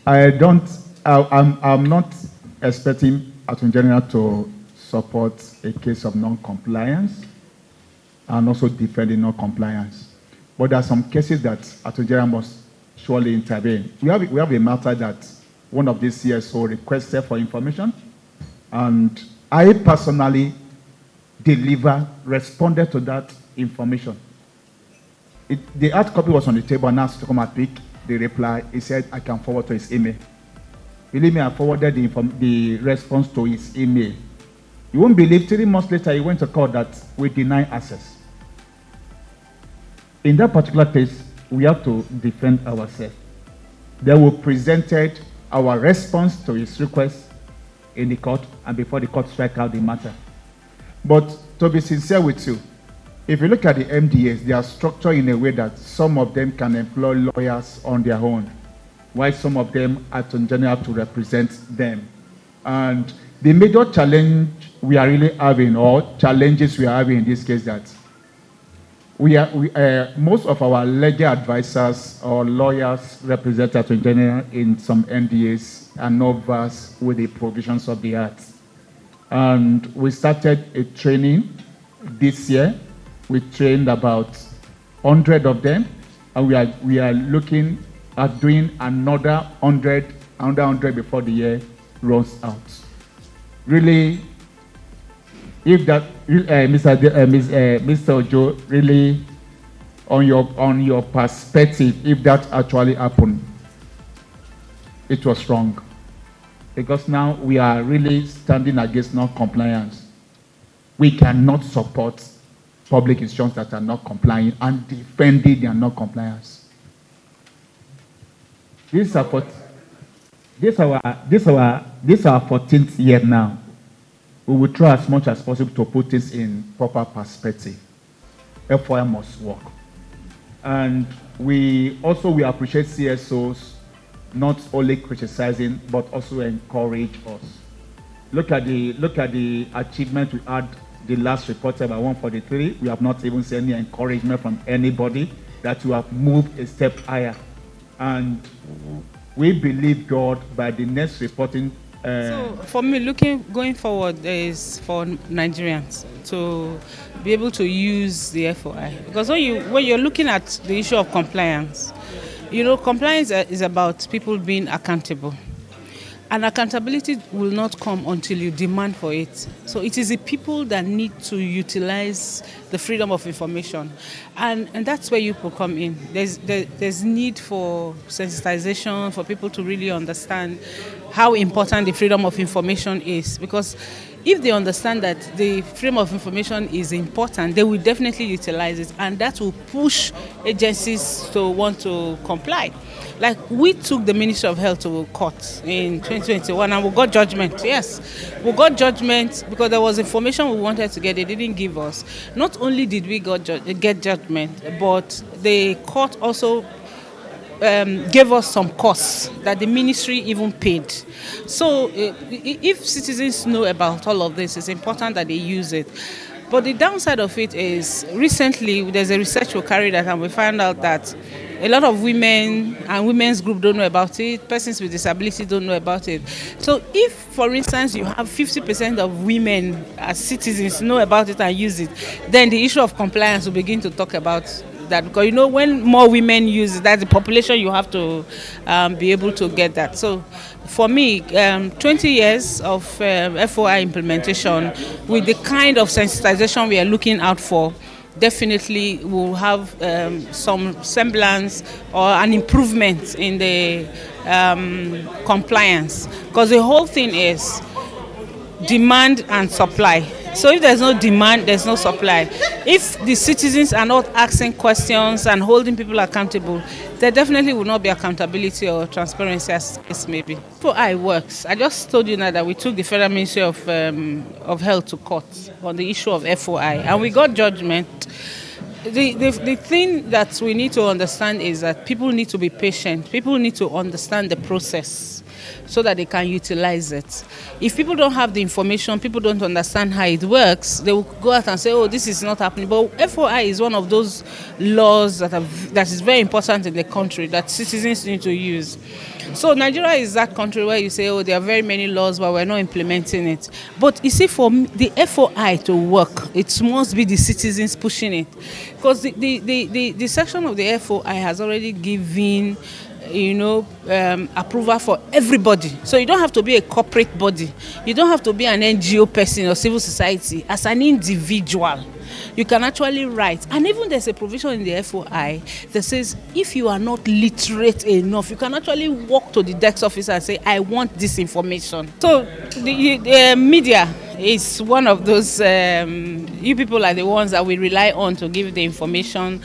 I'm not expecting Attorney General to support a case of non-compliance and also defending non-compliance. But there are some cases that Attorney General must surely intervene. We have a matter that one of these CSO requested for information, and I personally responded to that information. The hard copy was on the table and asked to come and pick the reply. He said, I can forward to his email. Believe me, I forwarded the response to his email. You won't believe, 3 months later, he went to court that we deny access. In that particular case, we have to defend ourselves. Then we presented our response to his request in the court, and before the court strike out the matter. But to be sincere with you, if you look at the MDAs, they are structured in a way that some of them can employ lawyers on their own, while some of them are to general to represent them. And the major challenge we are really having, or challenges we are having in this case, that most of our legal advisors or lawyers represent Attorney General in some NDAs are not versed with the provisions of the Act. And we started a training this year. We trained about 100 of them, and we are looking at doing another 100 before the year runs out. Really, if that, Mr. Ojo, really, on your perspective, if that actually happened, it was wrong. Because now we are really standing against non-compliance. We cannot support public institutions that are not complying and defending their non-compliance. This is our 14th year now. We will try as much as possible to put this in proper perspective. FOI must work. And we appreciate CSOs not only criticizing, but also encourage us. Look at the achievement we had the last report about 143. We have not even seen any encouragement from anybody that you have moved a step higher. And we believe God by the next reporting. So for me, going forward is for Nigerians to be able to use the FOI, because when you're looking at the issue of compliance, compliance is about people being accountable. And accountability will not come until you demand for it. So it is the people that need to utilize the freedom of information. And that's where you people come in. There's need for sensitization, for people to really understand how important the freedom of information is. Because if they understand that the freedom of information is important, they will definitely utilize it. And that will push agencies to want to comply. Like, we took the Ministry of Health to court in 2021 and we got judgment. Yes, we got judgment because there was information we wanted to get, they didn't give us. Not only did we get judgment, but the court also gave us some costs that the ministry even paid. So if citizens know about all of this, it's important that they use it. But the downside of it is, recently there's a research we carried out and we found out that a lot of women and women's group don't know about it, persons with disability don't know about it. So if, for instance, you have 50% of women as citizens know about it and use it, then the issue of compliance will begin to talk about that, because when more women use it, that's the population you have to be able to get that. So for me, 20 years of FOI implementation with the kind of sensitization we are looking out for, definitely will have some semblance or an improvement in the compliance. Because the whole thing is demand and supply. So if there's no demand, there's no supply. If the citizens are not asking questions and holding people accountable, there definitely will not be accountability or transparency as it may be. FOI works. I just told you now that we took the Federal Ministry of Health to court on the issue of FOI, and we got judgment. The thing that we need to understand is that people need to be patient. People need to understand the process so that they can utilize it. If people don't have the information, people don't understand how it works, they will go out and say, oh, this is not happening. But FOI is one of those laws that is very important in the country that citizens need to use. So Nigeria is that country where you say, oh, there are very many laws, but we're not implementing it. But you see, for the FOI to work, it must be the citizens pushing it. Because the section of the FOI has already given approval for everybody. So you don't have to be a corporate body. You don't have to be an NGO person or civil society. As an individual, you can actually write. And even there's a provision in the FOI that says if you are not literate enough, you can actually walk to the desk officer and say, I want this information. So the media is one of those, you people are the ones that we rely on to give the information.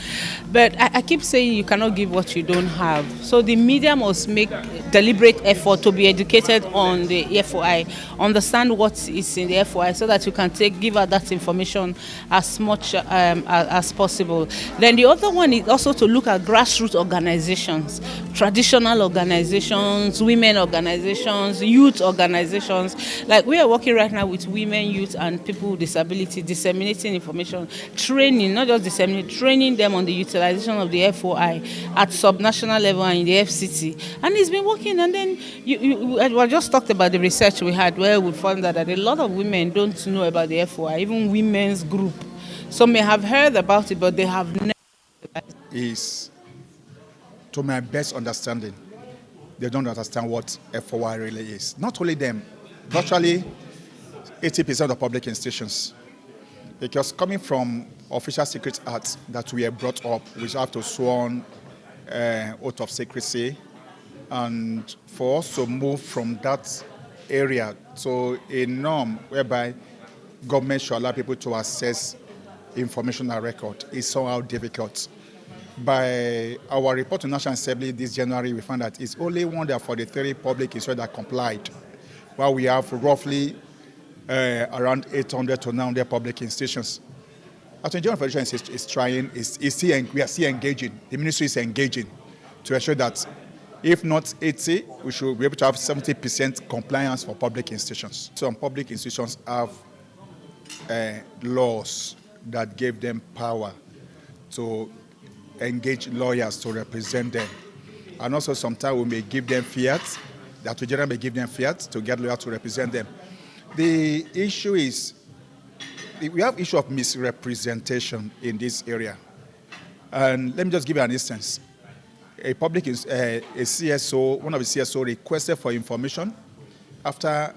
But I keep saying you cannot give what you don't have. So the media must make deliberate effort to be educated on the FOI, understand what is in the FOI so that you can give out that information as much as possible. Then the other one is also to look at grassroots organizations, traditional organizations, women organizations, youth organizations. Like we are working right now with women, youth, and people with disability, disseminating information, training, not just disseminating, training them on the utilization of the FOI at subnational level and in the FCT. And it's been working. And then I just talked about the research we had where we found that a lot of women don't know about the FOI, even women's group. Some may have heard about it, but they have never. Is, to my best understanding, they don't understand what FOI really is. Not only them, virtually 80% of public institutions. Because coming from Official Secrets Act that we have brought up, which have to sworn oath of secrecy, and for us to move from that area to a norm whereby government should allow people to access information and record is somehow difficult. By our report to National Assembly this January, we found that it's only 143 public institutions that complied, while we have roughly around 800 to 900 public institutions. Attorney General Federation is trying, we are still engaging, the ministry is engaging to ensure that if not 80, we should be able to have 70% compliance for public institutions. Some public institutions have laws that gave them power to engage lawyers to represent them. And also sometimes we may give them fiat, the Attorney General may give them fiat to get lawyers to represent them. The issue is, we have issue of misrepresentation in this area. And let me just give you an instance. A CSO, one of the CSO requested for information. After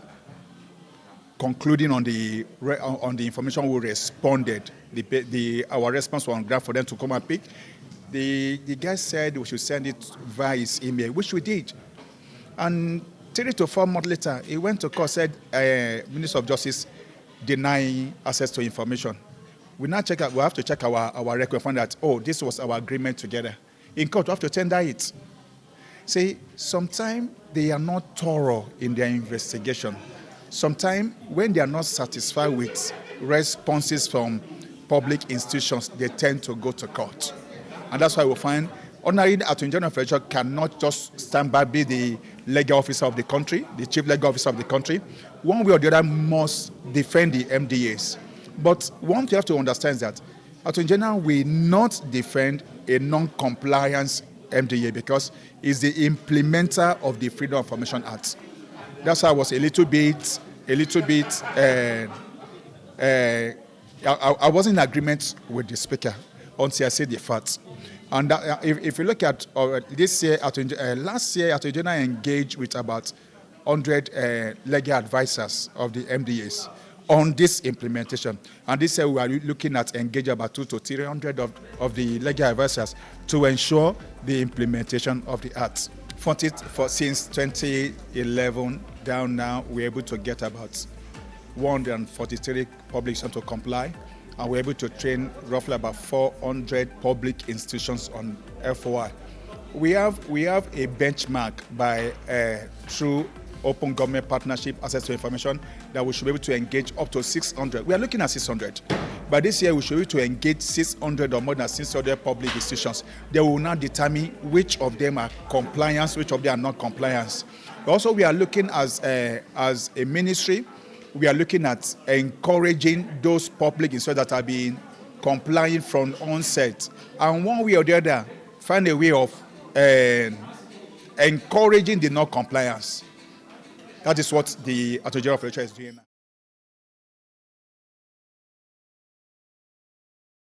concluding on the information, we responded. Our response was on ground for them to come and pick. The guy said we should send it via his email, which we did. And 3 to 4 months later, he went to court, said Minister of Justice denying access to information. We now we have to check our record and find that, oh, this was our agreement together. In court, we have to tender it. See, sometimes they are not thorough in their investigation. Sometimes when they are not satisfied with responses from public institutions, they tend to go to court. And that's why we find ordinary Attorney General of Federation cannot just stand by, be the legal officer of the country, the chief legal officer of the country. One way or the other must defend the MDAs. But one thing you have to understand is that Attorney General will not defend a non-compliance MDA because he's the implementer of the Freedom of Information Act. That's why I was a little bit, I was in agreement with the speaker until I said the facts. And if you look at this year, last year, Attorney General engaged with about 100 legal advisors of the MDAs. on this implementation. And this year we are looking at engaging about 200 to 300 of the legal advisors to ensure the implementation of the Act. Since 2011 down now, we're able to get about 143 public institutions to comply, and we're able to train roughly about 400 public institutions on FOI. We have a benchmark by through Open Government Partnership Access to Information that we should be able to engage up to 600. We are looking at 600. But this year we should be able to engage 600 or more than 600 public institutions. They will now determine which of them are compliance, which of them are not compliance. Also, we are looking as a ministry, we are looking at encouraging those public institutions that are being complying from onset. And one way or the other, find a way of encouraging the non-compliance. That is what the Attorney General of Electoral is doing now.